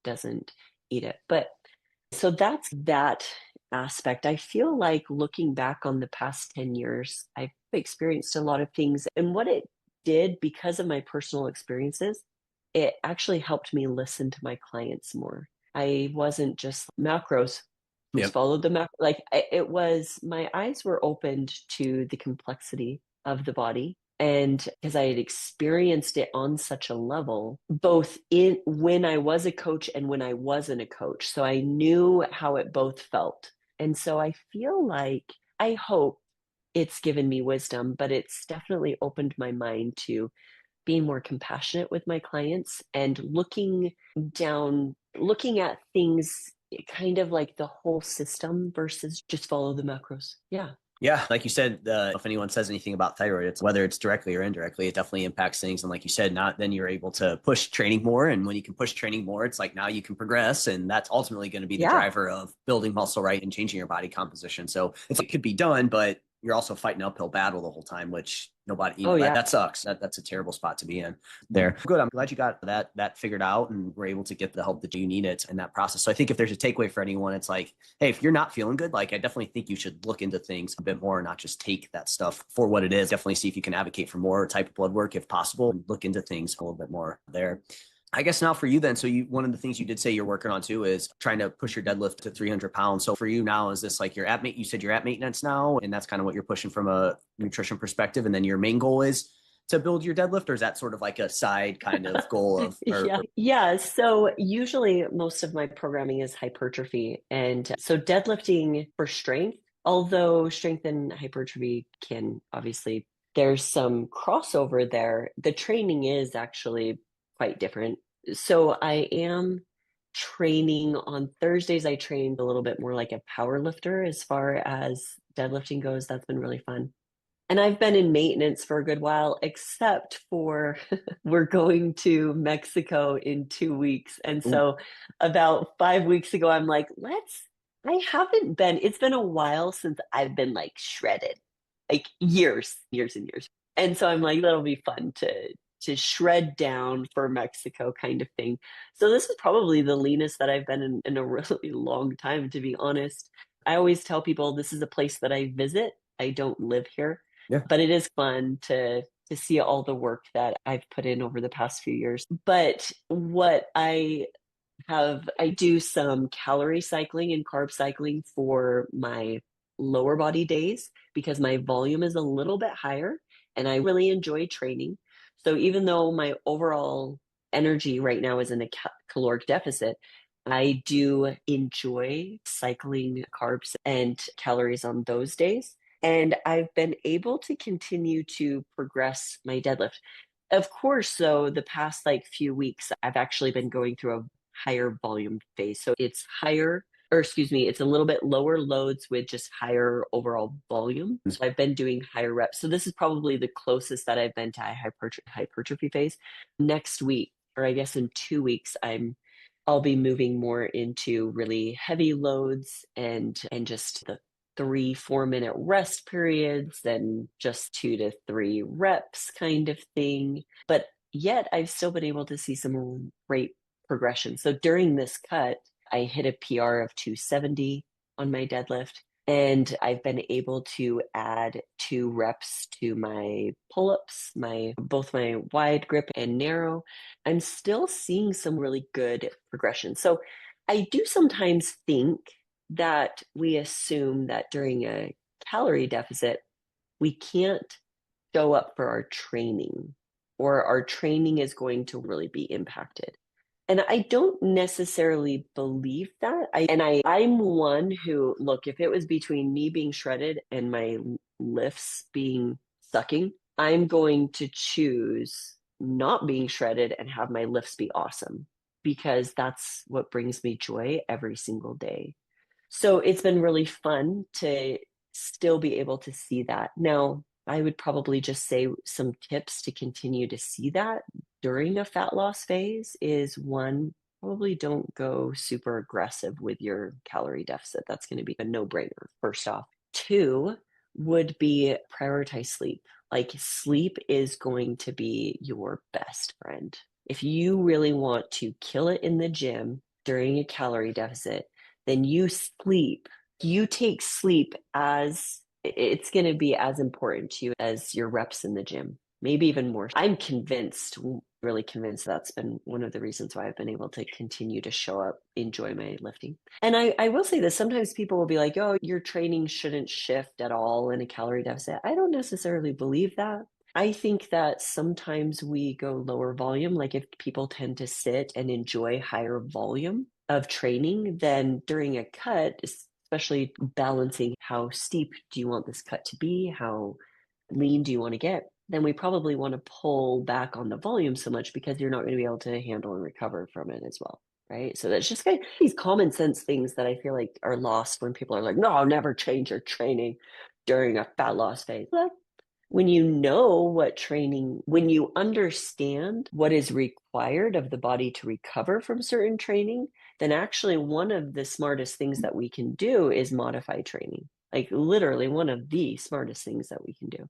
doesn't eat it. But so that's that aspect. I feel like looking back on the past 10 years, I've experienced a lot of things, and what it did because of my personal experiences, it actually helped me listen to my clients more. I wasn't just macros, just Yep. followed the macro. Like it was, my eyes were opened to the complexity of the body. And because I had experienced it on such a level, both in when I was a coach and when I wasn't a coach. So I knew how it both felt. And so I feel like, I hope it's given me wisdom, but it's definitely opened my mind to being more compassionate with my clients and looking at things kind of like the whole system versus just follow the macros. Yeah. Yeah, like you said, if anyone says anything about thyroid, it's whether it's directly or indirectly, it definitely impacts things. And like you said, not then you're able to push training more. And when you can push training more, it's like now you can progress. And that's ultimately going to be the Yeah. driver of building muscle, right? And changing your body composition. So it's like, it could be done, but you're also fighting an uphill battle the whole time, which nobody, Oh, yeah. that sucks. That's a terrible spot to be in there. Good. I'm glad you got that figured out and were able to get the help that you needed in that process. So I think if there's a takeaway for anyone, it's like, hey, if you're not feeling good, like I definitely think you should look into things a bit more and not just take that stuff for what it is. Definitely see if you can advocate for more type of blood work if possible and look into things a little bit more there. I guess now for you then, so one of the things you did say you're working on too is trying to push your deadlift to 300 pounds. So for you now, is this like you said you're at maintenance now, and that's kind of what you're pushing from a nutrition perspective. And then your main goal is to build your deadlift, or is that sort of like a side kind of goal of, Yeah. So usually most of my programming is hypertrophy. And so deadlifting for strength, although strength and hypertrophy can obviously, there's some crossover there. The training is actually quite different. So I am training on Thursdays. I trained a little bit more like a power lifter as far as deadlifting goes. That's been really fun. And I've been in maintenance for a good while, except for we're going to Mexico in 2 weeks. And so about 5 weeks ago, I'm like, I haven't been, it's been a while since I've been like shredded, like years and years. And so I'm like, that'll be fun to shred down for Mexico kind of thing. So this is probably the leanest that I've been in a really long time, to be honest. I always tell people this is a place that I visit. I don't live here, yeah. but it is fun to see all the work that I've put in over the past few years. But what I do some calorie cycling and carb cycling for my lower body days because my volume is a little bit higher and I really enjoy training. So even though my overall energy right now is in a caloric deficit, I do enjoy cycling carbs and calories on those days. And I've been able to continue to progress my deadlift. Of course, though, the past like few weeks, I've actually been going through a higher volume phase. So it's higher, or excuse me, it's a little bit lower loads with just higher overall volume. So I've been doing higher reps. So this is probably the closest that I've been to a hypertrophy phase. Next week, or I guess in 2 weeks, I'll be moving more into really heavy loads and just the 3-4 minute rest periods and just 2 to 3 reps kind of thing. But yet I've still been able to see some great progression. So during this cut, I hit a PR of 270 on my deadlift. And I've been able to add 2 reps to my pull-ups, both my wide grip and narrow. I'm still seeing some really good progression. So I do sometimes think that we assume that during a calorie deficit, we can't show up for our training, or our training is going to really be impacted. And I don't necessarily believe that. I'm one who, look, if it was between me being shredded and my lifts being sucking, I'm going to choose not being shredded and have my lifts be awesome because that's what brings me joy every single day. So it's been really fun to still be able to see that. Now, I would probably just say some tips to continue to see that during a fat loss phase is one, probably don't go super aggressive with your calorie deficit. That's going to be a no-brainer, first off. 2 would be prioritize sleep. Like sleep is going to be your best friend. If you really want to kill it in the gym during a calorie deficit, then you take sleep as it's going to be as important to you as your reps in the gym, maybe even more. I'm convinced really convinced that's been one of the reasons why I've been able to continue to show up, enjoy my lifting. And I will say this, sometimes people will be like, oh, your training shouldn't shift at all in a calorie deficit. I don't necessarily believe that. I think that sometimes we go lower volume, like if people tend to sit and enjoy higher volume of training, then during a cut, especially balancing how steep do you want this cut to be, how lean do you want to get, then we probably want to pull back on the volume so much because you're not going to be able to handle and recover from it as well. Right. So that's just kind of these common sense things that I feel like are lost when people are like, no, I'll never change your training during a fat loss phase. Well, when you know what training, when you understand what is required of the body to recover from certain training, then actually one of the smartest things that we can do is modify training. Like literally one of the smartest things that we can do.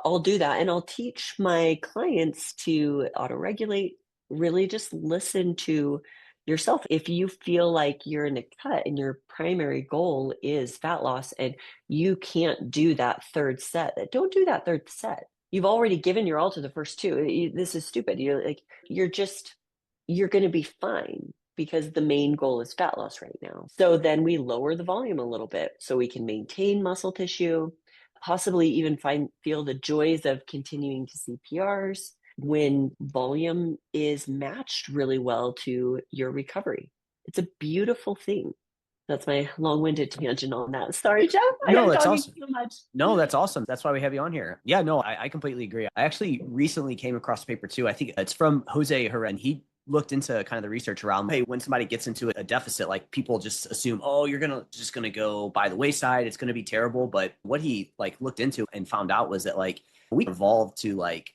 I'll do that and I'll teach my clients to auto-regulate, really just listen to yourself. If you feel like you're in a cut and your primary goal is fat loss and you can't do that third set, don't do that third set. You've already given your all to the first two. This is stupid. You're going to be fine because the main goal is fat loss right now. So then we lower the volume a little bit so we can maintain muscle tissue, possibly even feel the joys of continuing to see PRs when volume is matched really well to your recovery. It's a beautiful thing. That's my long-winded tangent on that. Sorry, Jeff. No, I'm that's talking awesome. so much. No, that's awesome. That's why we have you on here. Yeah, no, I completely agree. I actually recently came across a paper too. I think it's from Jose Herrera. He looked into kind of the research around, hey, when somebody gets into a deficit, like people just assume, oh, you're gonna go by the wayside. It's gonna be terrible. But what he like looked into and found out was that like we evolved to like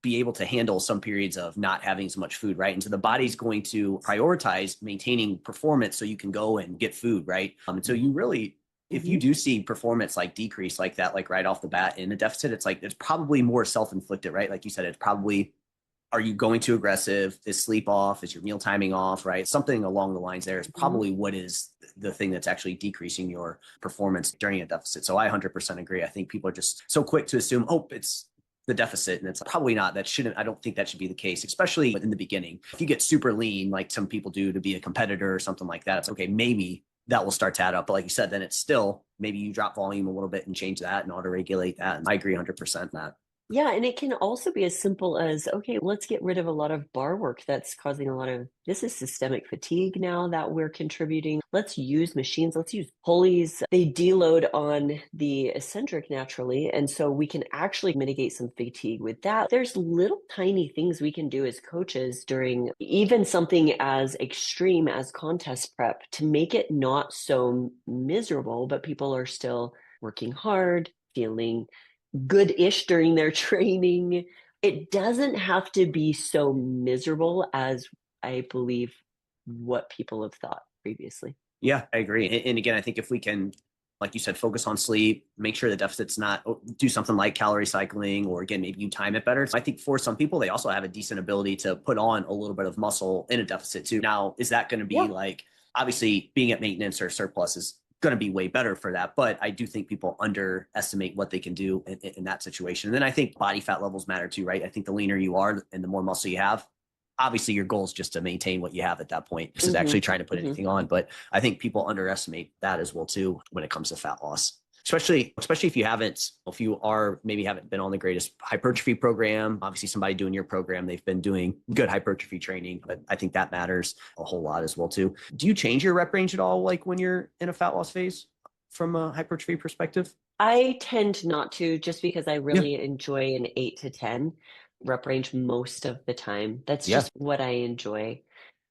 be able to handle some periods of not having so much food, right? And so the body's going to prioritize maintaining performance so you can go and get food, right? And so you really, if you do see performance like decrease like that, like right off the bat in a deficit, it's like, it's probably more self-inflicted, right? Like you said, it's probably, are you going too aggressive? Is sleep off? Is your meal timing off, right? Something along the lines there is probably what is the thing that's actually decreasing your performance during a deficit. So I 100% agree. I think people are just so quick to assume, oh, it's the deficit. And it's probably not. I don't think that should be the case, especially in the beginning. If you get super lean, like some people do to be a competitor or something like that, it's okay, maybe that will start to add up. But like you said, then it's still, maybe you drop volume a little bit and change that and auto-regulate that. And I agree 100% that. Yeah, and it can also be as simple as, okay, let's get rid of a lot of bar work that's causing a lot of, this is systemic fatigue now that we're contributing. Let's use machines, let's use pulleys. They deload on the eccentric naturally, and so we can actually mitigate some fatigue with that. There's little tiny things we can do as coaches during even something as extreme as contest prep to make it not so miserable, but people are still working hard, feeling good-ish during their training. It doesn't have to be so miserable as I believe what people have thought previously. Yeah, I agree. And again, I think if we can, like you said, focus on sleep, make sure the deficit's not, do something like calorie cycling, or again, maybe you time it better. So I think for some people, they also have a decent ability to put on a little bit of muscle in a deficit too. Now, is that going to be like, obviously being at maintenance or surplus is going to be way better for that. But I do think people underestimate what they can do in that situation. And then I think body fat levels matter too, right? I think the leaner you are and the more muscle you have, obviously your goal is just to maintain what you have at that point. This is actually trying to put anything on. But I think people underestimate that as well too when it comes to fat loss. Especially if you are maybe haven't been on the greatest hypertrophy program. Obviously somebody doing your program, they've been doing good hypertrophy training, but I think that matters a whole lot as well too. Do you change your rep range at all, like when you're in a fat loss phase from a hypertrophy perspective? I tend not to, just because I really enjoy an 8 to 10 rep range most of the time. That's just what I enjoy.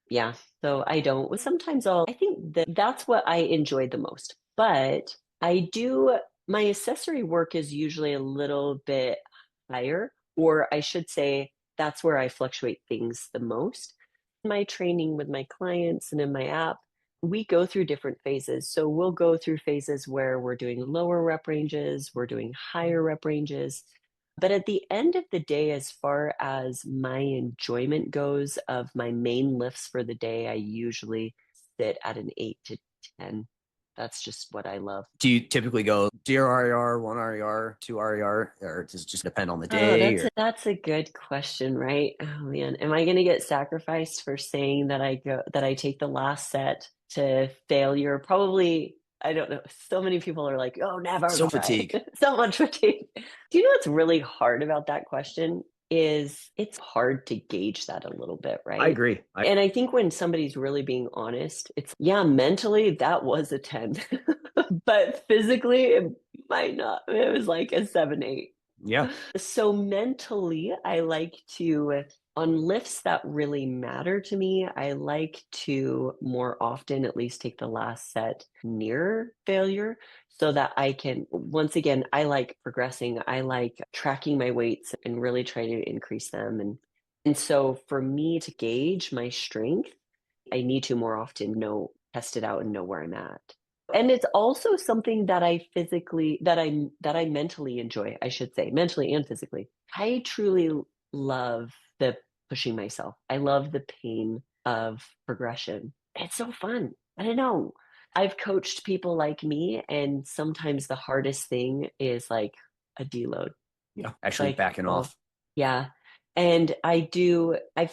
Yeah. So I don't. Sometimes I think that that's what I enjoy the most. But my accessory work is usually a little bit higher, or I should say, that's where I fluctuate things the most. My training with my clients and in my app, we go through different phases. So we'll go through phases where we're doing lower rep ranges, we're doing higher rep ranges. But at the end of the day, as far as my enjoyment goes of my main lifts for the day, I usually sit at an 8 to 10. That's just what I love. Do you typically go 0 RER, 1 RER, 2 RER, or does it just depend on the Oh, day? Or that's a good question, right? Oh man, am I going to get sacrificed for saying that I take the last set to failure? Probably, I don't know. So many people are like, "Oh, never so try." fatigue? So much fatigue. Do you know what's really hard about that question? Is it's hard to gauge that a little bit, I right? agree. And I think when somebody's really being honest, it's yeah, mentally that was a 10, but physically it might not. It was like a 7, 8. Yeah. So mentally, I like to, on lifts that really matter to me, I like to more often at least take the last set near failure so that I can, once again, I like progressing. I like tracking my weights and really try to increase them. And so for me to gauge my strength, I need to more often test it out and know where I'm at. And it's also something that I physically, that I mentally enjoy, I should say, mentally and physically. I truly love the pushing myself. I love the pain of progression. It's so fun. I don't know. I've coached people like me, and sometimes the hardest thing is like a deload. Yeah. Actually Like, backing oh, off. yeah. And I've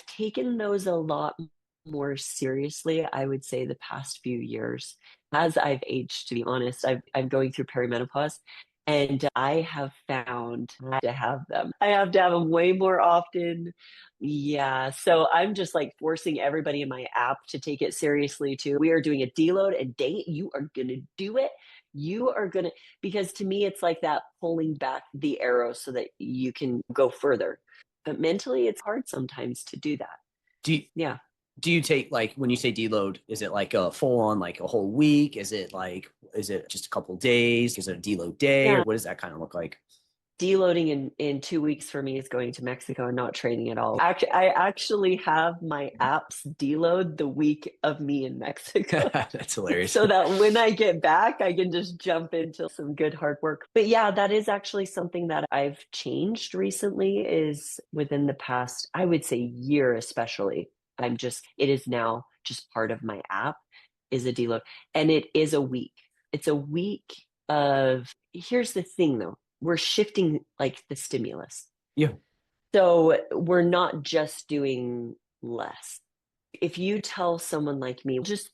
taken those a lot more seriously, I would say, the past few years. As I've aged, to be honest, I'm going through perimenopause, and I have found I have to have them. I have to have them way more often. Yeah. So I'm just like forcing everybody in my app to take it seriously too. We are doing a deload and date. You are going to do it. You are going to, because to me, it's like that pulling back the arrow so that you can go further. But mentally, it's hard sometimes to do that. Do you, Yeah. do you take, like, when you say deload, is it like a full on, like a whole week? Is it just a couple days? Is it a deload day, or Yeah. what does that kind of look like? Deloading in 2 weeks for me is going to Mexico and not training at all. Actually, I actually have my apps deload the week of me in Mexico. That's hilarious. So that when I get back, I can just jump into some good hard work. But yeah, that is actually something that I've changed recently is within the past, I would say year especially. It is now just part of my app is a deload. And it is a week. It's a week of, here's the thing though, we're shifting like the stimulus. Yeah. So we're not just doing less. If you tell someone like me, just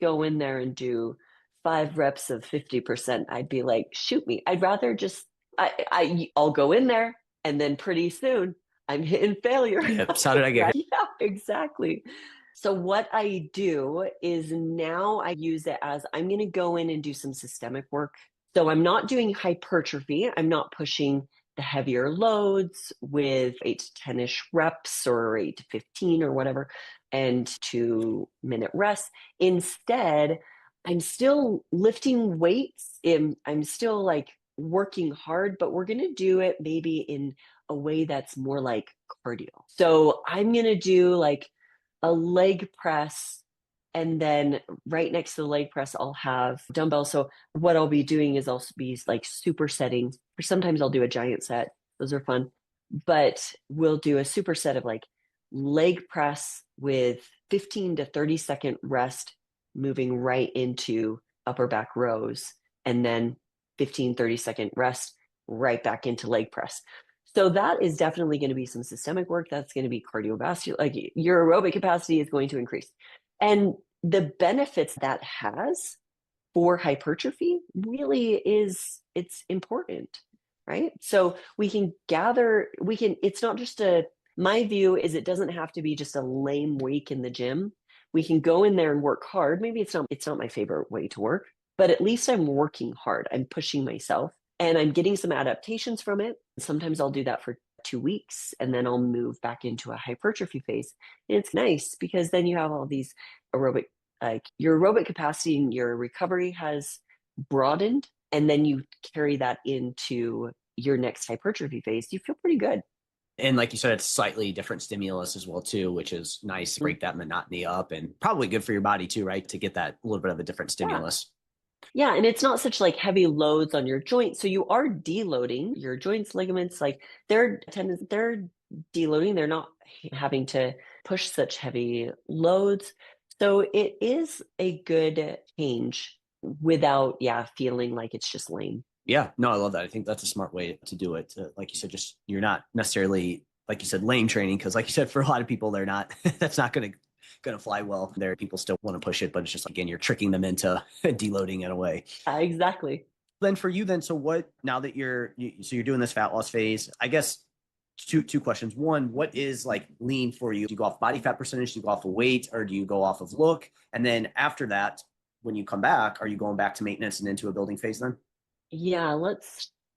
go in there and do 5 reps of 50%, I'd be like, shoot me. I'd rather just, I'll go in there and then pretty soon I'm hitting failure. Yeah. So how did I get Right? hit? Yeah, exactly. So what I do is now I use it as I'm going to go in and do some systemic work. So I'm not doing hypertrophy. I'm not pushing the heavier loads with 8 to 10-ish reps or 8 to 15 or whatever, and 2 minute rest. Instead, I'm still lifting weights. I'm still like working hard, but we're going to do it maybe in a way that's more like cardio. So I'm going to do like a leg press, and then right next to the leg press, I'll have dumbbells. So what I'll be doing is I'll be like supersetting, or sometimes I'll do a giant set. Those are fun. But we'll do a superset of like leg press with 15 to 30-second rest, moving right into upper back rows, and then 15, 30-second rest, right back into leg press. So that is definitely going to be some systemic work. That's going to be cardiovascular. Like your aerobic capacity is going to increase. And the benefits that has for hypertrophy really is it's important, right? So it's not just my view is it doesn't have to be just a lame week in the gym. We can go in there and work hard. Maybe it's not my favorite way to work, but at least I'm working hard. I'm pushing myself and I'm getting some adaptations from it. Sometimes I'll do that for 2 weeks and then I'll move back into a hypertrophy phase. And it's nice because then you have all these aerobic, like your aerobic capacity and your recovery has broadened. And then you carry that into your next hypertrophy phase. You feel pretty good. And like you said, it's slightly different stimulus as well too, which is nice to break that monotony up, and probably good for your body too, right? To get that little bit of a different Yeah. stimulus. Yeah, and it's not such like heavy loads on your joints. So you are deloading your joints, ligaments, like they're deloading. They're not having to push such heavy loads. So it is a good change without, yeah, feeling like it's just lame. Yeah, no, I love that. I think that's a smart way to do it. Like you said, just you're not necessarily, like you said, lame training, because like you said, for a lot of people, they're not. That's not gonna fly well. There, people still want to push it, but it's just again, you're tricking them into deloading in a way. Exactly. Then for you, then, so what? Now that so you're doing this fat loss phase, I guess two questions. One, what is like lean for you? Do you go off body fat percentage? Do you go off of weight, or do you go off of look? And then after that, when you come back, are you going back to maintenance and into a building phase then? Yeah,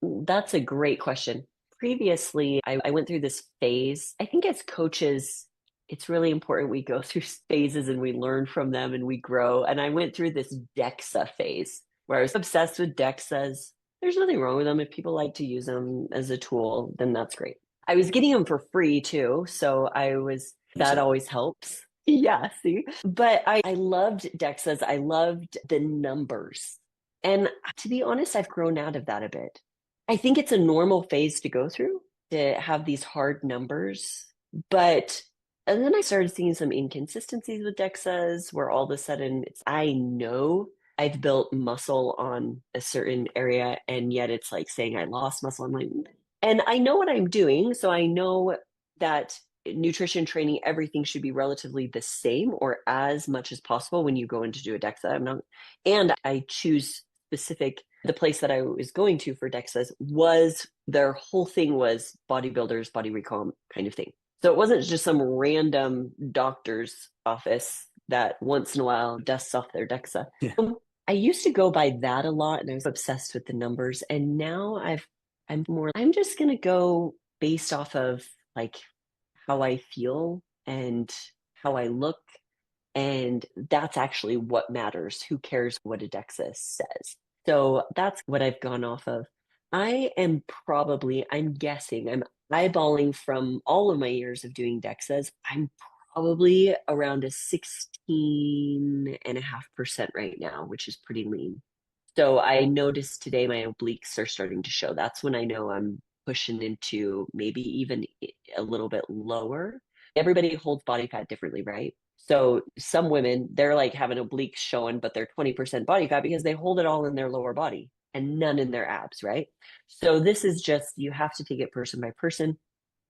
that's a great question. Previously, I went through this phase. I think as coaches, it's really important we go through phases and we learn from them and we grow. And I went through this DEXA phase where I was obsessed with DEXAs. There's nothing wrong with them. If people like to use them as a tool, then that's great. I was getting them for free too. So that always helps. Yeah, see. But I loved DEXAs. I loved the numbers. And to be honest, I've grown out of that a bit. I think it's a normal phase to go through to have these hard numbers. But and then I started seeing some inconsistencies with DEXAs where all of a sudden I know I've built muscle on a certain area, and yet it's like saying I lost muscle. I'm like, and I know what I'm doing. So I know that nutrition training, everything should be relatively the same or as much as possible when you go in to do a DEXA. And I choose the place that I was going to for DEXAs was their whole thing was bodybuilders, body recomp kind of thing. So it wasn't just some random doctor's office that once in a while dusts off their DEXA. Yeah. I used to go by that a lot and I was obsessed with the numbers. And now I'm just going to go based off of like how I feel and how I look. And that's actually what matters. Who cares what a DEXA says? So that's what I've gone off of. I'm guessing, I'm eyeballing from all of my years of doing DEXAs. I'm probably around a 16.5% right now, which is pretty lean. So I noticed today my obliques are starting to show. That's when I know I'm pushing into maybe even a little bit lower. Everybody holds body fat differently, right? So some women, they're like having obliques showing, but they're 20% body fat because they hold it all in their lower body and none in their abs, right? So this is just, you have to take it person by person.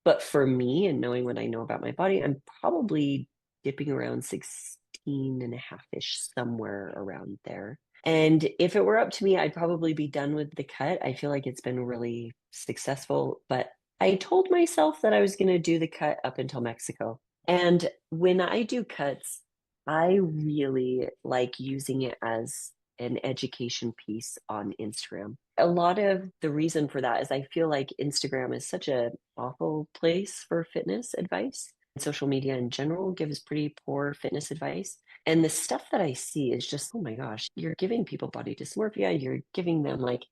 But for me, and knowing what I know about my body, I'm probably dipping around 16 and a half-ish, somewhere around there. And if it were up to me, I'd probably be done with the cut. I feel like it's been really successful, but I told myself that I was going to do the cut up until Mexico. And when I do cuts, I really like using it as an education piece on Instagram. A lot of the reason for that is I feel like Instagram is such an awful place for fitness advice. Social media in general gives pretty poor fitness advice. And the stuff that I see is just, oh my gosh, you're giving people body dysmorphia, you're giving them like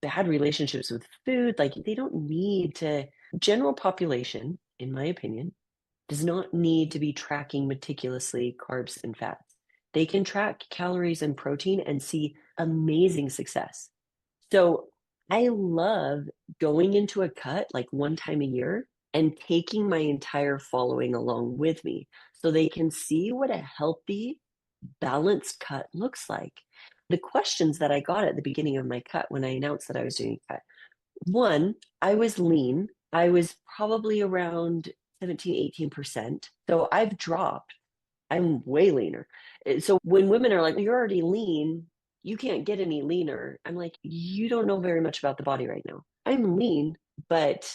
bad relationships with food. Like they don't need to, general population, in my opinion, does not need to be tracking meticulously carbs and fats. They can track calories and protein and see amazing success. So I love going into a cut like one time a year and taking my entire following along with me so they can see what a healthy, balanced cut looks like. The questions that I got at the beginning of my cut when I announced that I was doing a cut, one, I was lean. I was probably around 17, 18%. So I've dropped. I'm way leaner. So when women are like, you're already lean, you can't get any leaner. I'm like, you don't know very much about the body right now. I'm lean, but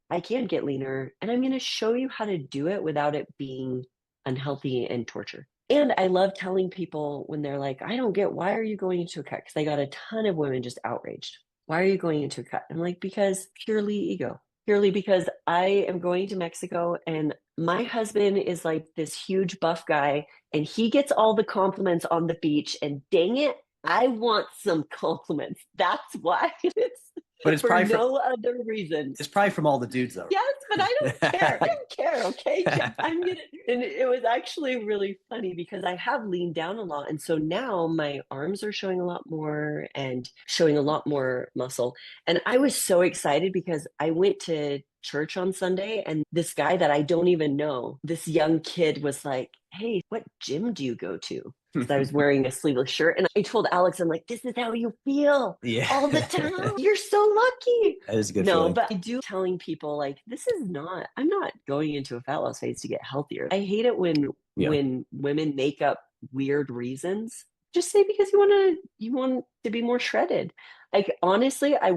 I can get leaner. And I'm going to show you how to do it without it being unhealthy and torture. And I love telling people when they're like, I don't get, why are you going into a cut? Because I got a ton of women just outraged. Why are you going into a cut? I'm like, because purely ego, purely because I am going to Mexico and my husband is like this huge buff guy and he gets all the compliments on the beach. And dang it, I want some compliments. That's why it's But it's for probably no other reason. it's probably from all the dudes though. Yes, but I don't care. I don't care. Okay. I'm gonna, and it was actually really funny because I have leaned down a lot. And so now my arms are showing a lot more and showing a lot more muscle. And I was so excited because I went to church on Sunday, and this guy that I don't even know, this young kid was like, hey, what gym do you go to? Because I was wearing a sleeveless shirt. And I told Alex, I'm like, this is how you feel Yeah. all the time. You're so lucky. That is a good No, feeling. but I do telling people like, I'm not going into a fat loss phase to get healthier. I hate it when women make up weird reasons. Just say because you want to be more shredded. Like honestly, I've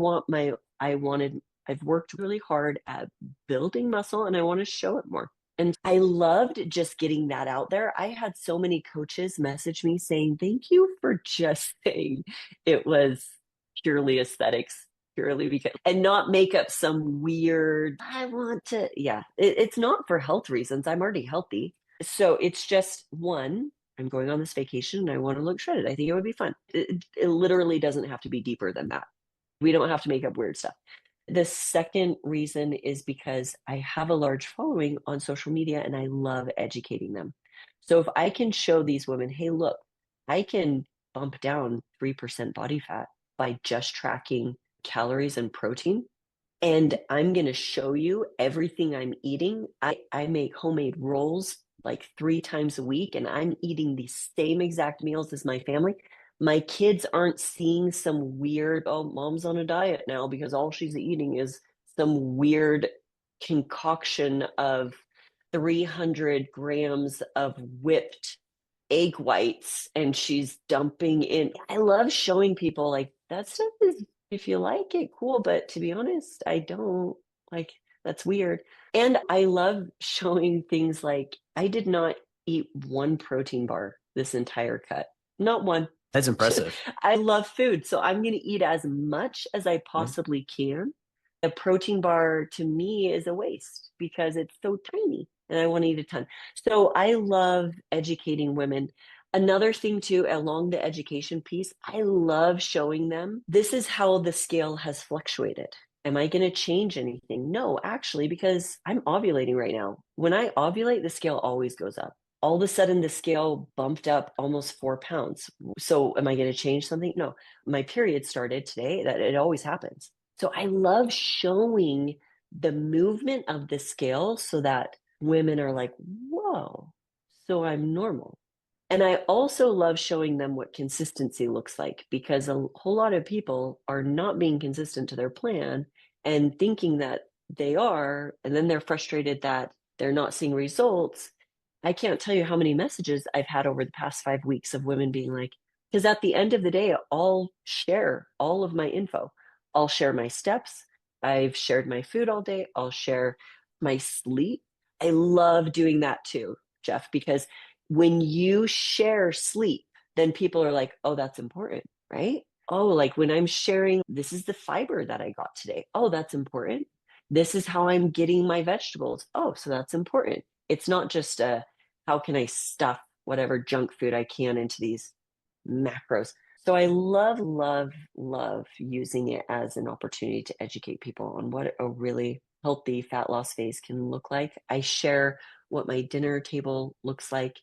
worked really hard at building muscle and I want to show it more. And I loved just getting that out there. I had so many coaches message me saying, thank you for just saying it was purely aesthetics, purely because, and not make up some weird, I want to, it's not for health reasons. I'm already healthy. So it's just one, I'm going on this vacation and I want to look shredded. I think it would be fun. It literally doesn't have to be deeper than that. We don't have to make up weird stuff. The second reason is because I have a large following on social media and I love educating them. So if I can show these women, hey, look, I can bump down 3% body fat by just tracking calories and protein. And I'm going to show you everything I'm eating. I make homemade rolls like 3 times a week, and I'm eating the same exact meals as my family. My kids aren't seeing some weird, oh, mom's on a diet now because all she's eating is some weird concoction of 300 grams of whipped egg whites and she's dumping in. I love showing people like that stuff is, if you like it, cool. But to be honest, I don't like, that's weird. And I love showing things like I did not eat one protein bar this entire cut, not one. That's impressive. I love food. So I'm going to eat as much as I possibly can. A protein bar to me is a waste because it's so tiny and I want to eat a ton. So I love educating women. Another thing too, along the education piece, I love showing them this is how the scale has fluctuated. Am I going to change anything? No, actually, because I'm ovulating right now. When I ovulate, the scale always goes up. All of a sudden, the scale bumped up almost 4 pounds. So am I going to change something? No, my period started today. That it always happens. So I love showing the movement of the scale so that women are like, whoa, so I'm normal. And I also love showing them what consistency looks like because a whole lot of people are not being consistent to their plan and thinking that they are, and then they're frustrated that they're not seeing results. I can't tell you how many messages I've had over the past 5 weeks of women being like, because at the end of the day, I'll share all of my info. I'll share my steps. I've shared my food all day. I'll share my sleep. I love doing that too, Jeff, because when you share sleep, then people are like, oh, that's important, right? Oh, like when I'm sharing, this is the fiber that I got today. Oh, that's important. This is how I'm getting my vegetables. Oh, so that's important. It's not just how can I stuff whatever junk food I can into these macros. So I love, love, love using it as an opportunity to educate people on what a really healthy fat loss phase can look like. I share what my dinner table looks like.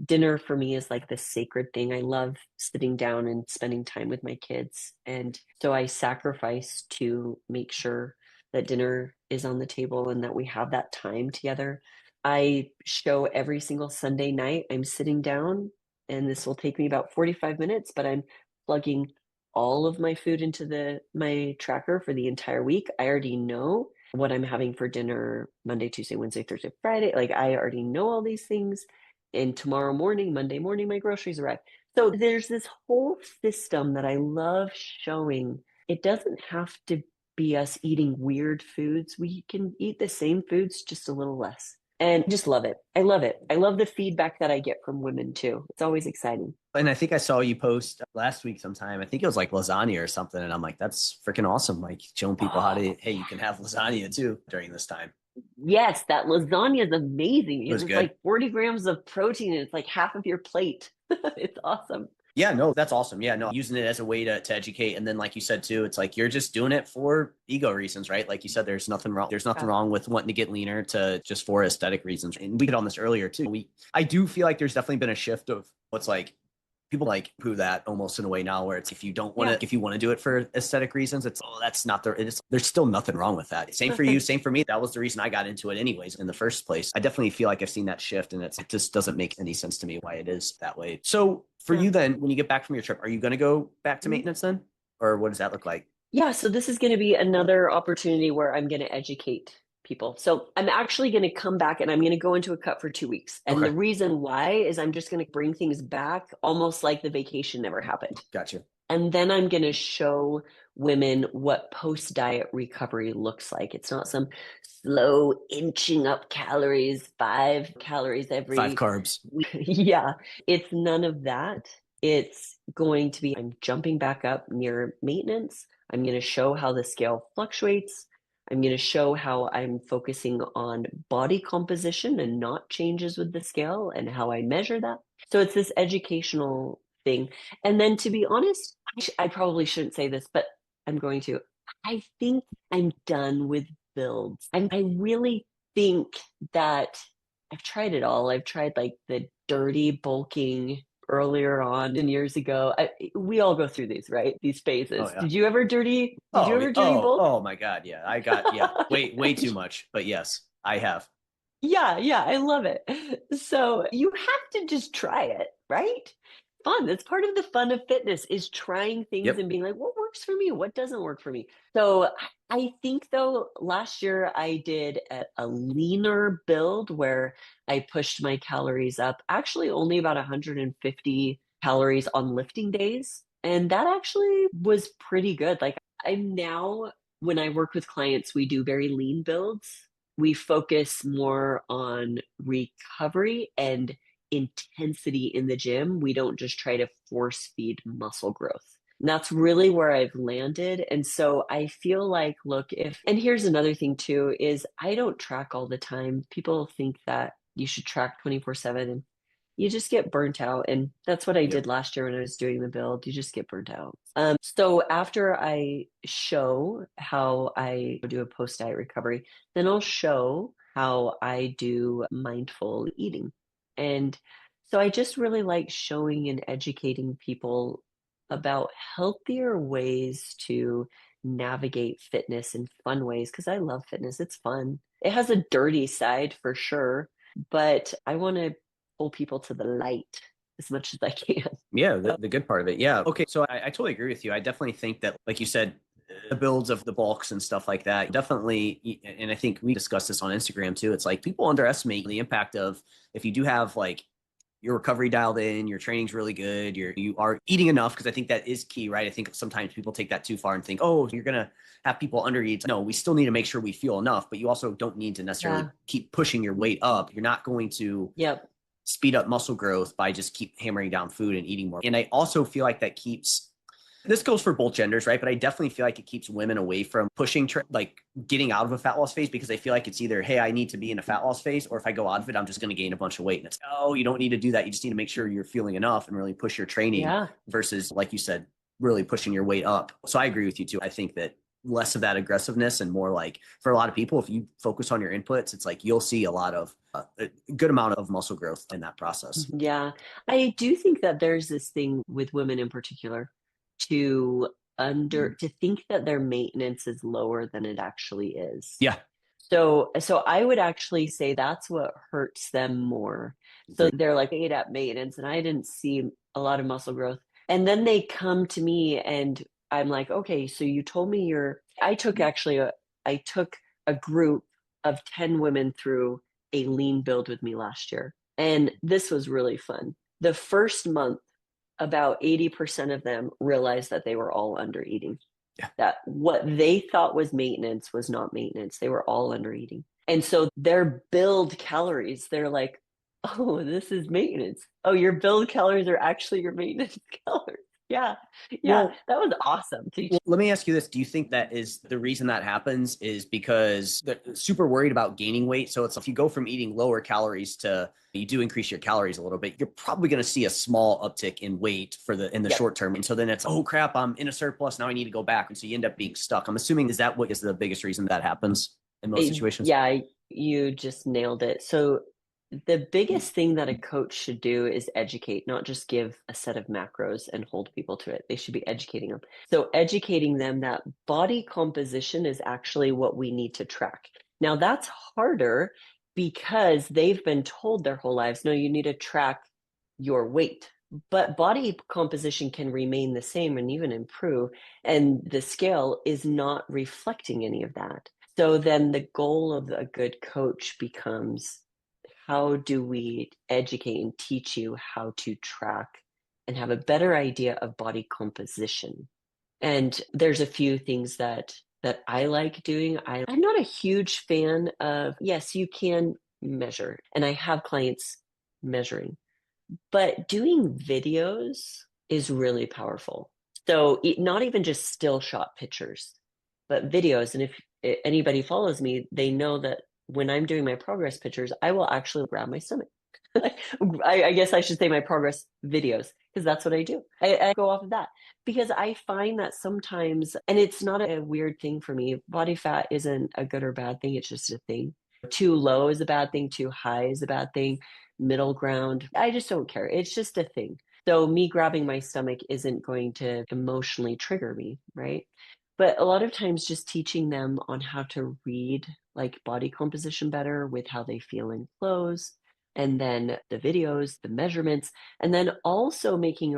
Dinner for me is like the sacred thing. I love sitting down and spending time with my kids. And so I sacrifice to make sure that dinner is on the table and that we have that time together. I show every single Sunday night, I'm sitting down and this will take me about 45 minutes, but I'm plugging all of my food into my tracker for the entire week. I already know what I'm having for dinner Monday, Tuesday, Wednesday, Thursday, Friday. Like I already know all these things. And tomorrow morning, Monday morning, my groceries arrive. So there's this whole system that I love showing. It doesn't have to be us eating weird foods. We can eat the same foods, just a little less. And just love it. I love it. I love the feedback that I get from women too. It's always exciting. And I think I saw you post last week sometime. I think it was like lasagna or something. And I'm like, that's freaking awesome. Like showing people how to, hey, you can have lasagna too during this time. Yes, that lasagna is amazing. It was It's good. like 40 grams of protein and it's like half of your plate. It's awesome. Yeah, no, that's awesome. Yeah, no, using it as a way to educate. And then like you said too, it's like you're just doing it for ego reasons, right? Like you said, there's nothing wrong. There's nothing wrong with wanting to get leaner to just for aesthetic reasons. And we hit on this earlier too. I do feel like there's definitely been a shift of what's like people like poo that almost in a way now where it's if you don't want to, if you want to do it for aesthetic reasons, it's, oh, that's not there's still nothing wrong with that. Same for you, same for me. That was the reason I got into it anyways in the first place. I definitely feel like I've seen that shift, and it just doesn't make any sense to me why it is that way. So for you then, when you get back from your trip, are you going to go back to maintenance then? Or what does that look like? Yeah, so this is going to be another opportunity where I'm going to educate people. So I'm actually going to come back and I'm going to go into a cut for 2 weeks. And the reason why is I'm just going to bring things back almost like the vacation never happened. Gotcha. And then I'm going to show women what post-diet recovery looks like. It's not some slow inching up calories, 5 calories every 5 carbs. Yeah, it's none of that. It's going to be, I'm jumping back up near maintenance. I'm going to show how the scale fluctuates. I'm going to show how I'm focusing on body composition and not changes with the scale and how I measure that. So it's this educational thing. And then to be honest, I probably shouldn't say this, but I'm going to. I think I'm done with builds. I really think that I've tried it all. I've tried like the dirty bulking earlier on and years ago. We all go through these, right? These phases. Oh, yeah. Did you ever dirty bulk? Oh my God. Yeah. I got, way too much, but yes, I have. Yeah. I love it. So you have to just try it, right? Fun. That's part of the fun of fitness is trying things and being like, what works for me? What doesn't work for me? So I think though, last year I did a leaner build where I pushed my calories up, actually only about 150 calories on lifting days. And that actually was pretty good. Like I'm now, when I work with clients, we do very lean builds. We focus more on recovery and intensity in the gym. We don't just try to force feed muscle growth. And that's really where I've landed. And so I feel like, look, and here's another thing too, is I don't track all the time. People think that you should track 24/7 and you just get burnt out. And that's what I did last year when I was doing the build. You just get burnt out. So after I show how I do a post-diet recovery, then I'll show how I do mindful eating. And so I just really like showing and educating people about healthier ways to navigate fitness in fun ways, because I love fitness. It's fun. It has a dirty side for sure, but I want to pull people to the light as much as I can. Yeah, the good part of it. Yeah. Okay. So I totally agree with you. I definitely think that, like you said, the builds of the bulks and stuff like that, definitely. And I think we discussed this on Instagram too. It's like people underestimate the impact of if you do have like your recovery dialed in, your training's really good, you are eating enough, because I think that is key, right? I think sometimes people take that too far and think, oh, you're going to have people undereat. No, we still need to make sure we feel enough, but you also don't need to necessarily keep pushing your weight up. You're not going to speed up muscle growth by just keep hammering down food and eating more. And I also feel like that keeps, this goes for both genders, right? But I definitely feel like it keeps women away from pushing, like getting out of a fat loss phase, because I feel like it's either, hey, I need to be in a fat loss phase, or if I go out of it, I'm just going to gain a bunch of weight. And it's, oh, you don't need to do that. You just need to make sure you're feeling enough and really push your training versus, like you said, really pushing your weight up. So I agree with you too. I think that less of that aggressiveness and more like, for a lot of people, if you focus on your inputs, it's like you'll see a lot of a good amount of muscle growth in that process. Yeah. I do think that there's this thing with women in particular to think that their maintenance is lower than it actually is. Yeah. So I would actually say that's what hurts them more. So they're like, I ate at maintenance and I didn't see a lot of muscle growth. And then they come to me and I'm like, okay, so you told me I took a group of 10 women through a lean build with me last year. And this was really fun. The first month, about 80% of them realized that they were all under eating. Yeah. That what they thought was maintenance was not maintenance. They were all under eating. And so their build calories, they're like, oh, this is maintenance. Oh, your build calories are actually your maintenance calories. Yeah. Well, that was awesome. Well, let me ask you this. Do you think that is the reason that happens is because they're super worried about gaining weight? So it's if you go from eating lower calories to you do increase your calories a little bit, you're probably going to see a small uptick in weight in the short term. And so then it's, oh crap, I'm in a surplus. Now I need to go back. And so you end up being stuck. I'm assuming, is that what is the biggest reason that happens in most situations? Yeah, you just nailed it. So The biggest thing that a coach should do is educate, not just give a set of macros and hold people to it. They should be educating them. So educating them that body composition is actually what we need to track. Now that's harder because they've been told their whole lives, no, you need to track your weight. But body composition can remain the same and even improve. And the scale is not reflecting any of that. So then the goal of a good coach becomes, how do we educate and teach you how to track and have a better idea of body composition? And there's a few things that I like doing. I'm not a huge fan of, yes, you can measure, and I have clients measuring, but doing videos is really powerful. So not even just still shot pictures, but videos. And if anybody follows me, they know that when I'm doing my progress pictures, I will actually grab my stomach. I guess I should say my progress videos, because that's what I do. I go off of that because I find that sometimes, and it's not a weird thing for me, body fat isn't a good or bad thing. It's just a thing. Too low is a bad thing. Too high is a bad thing. Middle ground, I just don't care. It's just a thing. So me grabbing my stomach isn't going to emotionally trigger me, right? But a lot of times just teaching them on how to read like body composition better with how they feel in clothes, and then the videos, the measurements, and then also making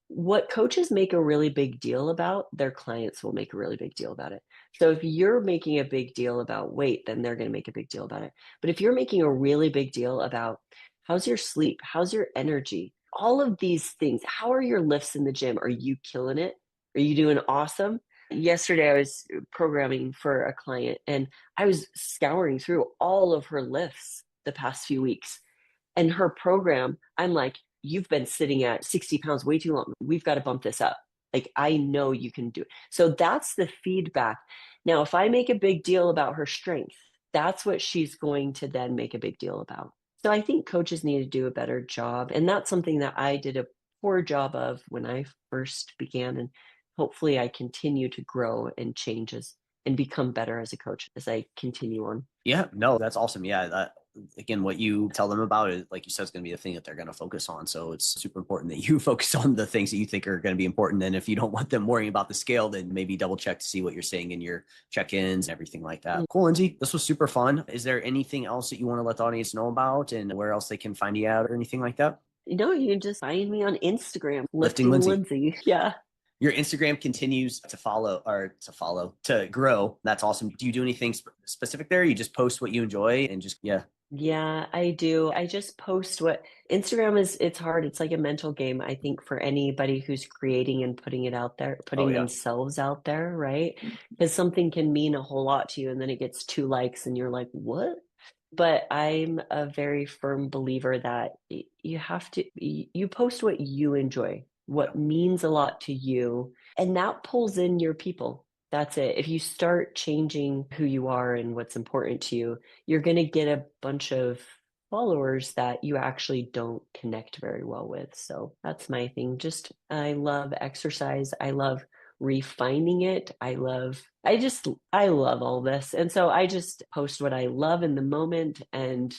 what coaches make a really big deal about, their clients will make a really big deal about it. So if you're making a big deal about weight, then they're going to make a big deal about it. But if you're making a really big deal about how's your sleep, how's your energy, all of these things, how are your lifts in the gym? Are you killing it? Are you doing awesome? Yesterday, I was programming for a client and I was scouring through all of her lifts the past few weeks. And her program, I'm like, you've been sitting at 60 pounds way too long. We've got to bump this up. Like, I know you can do it. So that's the feedback. Now, if I make a big deal about her strength, that's what she's going to then make a big deal about. So I think coaches need to do a better job. And that's something that I did a poor job of when I first began. And hopefully I continue to grow and change and become better as a coach as I continue on. Yeah, no, that's awesome. Yeah, that, again, what you tell them about it, like you said, is going to be the thing that they're going to focus on. So it's super important that you focus on the things that you think are going to be important. And if you don't want them worrying about the scale, then maybe double check to see what you're saying in your check-ins and everything like that. Cool, Lindsay. This was super fun. Is there anything else that you want to let the audience know about and where else they can find you out or anything like that? No, you can just find me on Instagram, Lifting Lifting Lindsay. Lindsay. Yeah. Your Instagram continues to grow. That's awesome. Do you do anything specific there? You just post what you enjoy and just, yeah. Yeah, I do. I just post what Instagram is. It's hard. It's like a mental game, I think, for anybody who's creating and putting it out there, putting themselves out there, right? Because something can mean a whole lot to you and then it gets 2 likes and you're like, what? But I'm a very firm believer that you post what you enjoy, what means a lot to you, and that pulls in your people. That's it. If you start changing who you are and what's important to you, you're going to get a bunch of followers that you actually don't connect very well with. So that's my thing. I love exercise. I love refining it. I love all this. And so I just post what I love in the moment, and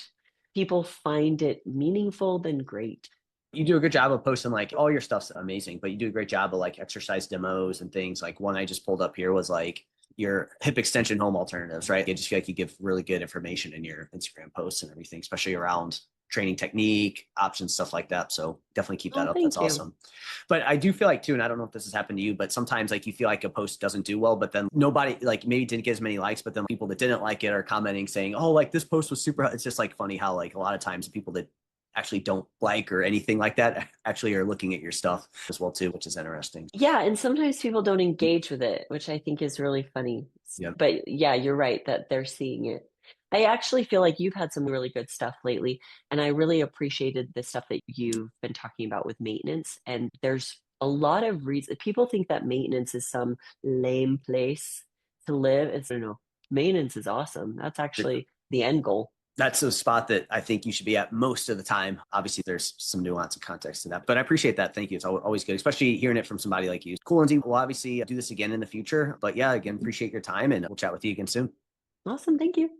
people find it meaningful, then great. You do a good job of posting, like, all your stuff's amazing, but you do a great job of like exercise demos and things. Like one I just pulled up here was like your hip extension home alternatives, right? I just feel like you give really good information in your Instagram posts and everything, especially around training technique, options, stuff like that. So definitely keep that up. That's awesome. But I do feel like too, and I don't know if this has happened to you, but sometimes like you feel like a post doesn't do well, but then nobody like maybe didn't get as many likes, but then people that didn't like it are commenting saying, oh, like this post was super. It's just like funny how like a lot of times people that actually don't like or anything like that actually are looking at your stuff as well too, which is interesting. Yeah, and sometimes people don't engage with it, which I think is really funny. Yep. But yeah, you're right that they're seeing it. I actually feel like you've had some really good stuff lately, and I really appreciated the stuff that you've been talking about with maintenance. And there's a lot of reasons. People think that maintenance is some lame place to live. It's no, maintenance is awesome. That's actually the end goal. That's a spot that I think you should be at most of the time. Obviously, there's some nuance and context to that, but I appreciate that. Thank you. It's always good, especially hearing it from somebody like you. Cool, Lindsay. We'll obviously do this again in the future, but yeah, again, appreciate your time and we'll chat with you again soon. Awesome. Thank you.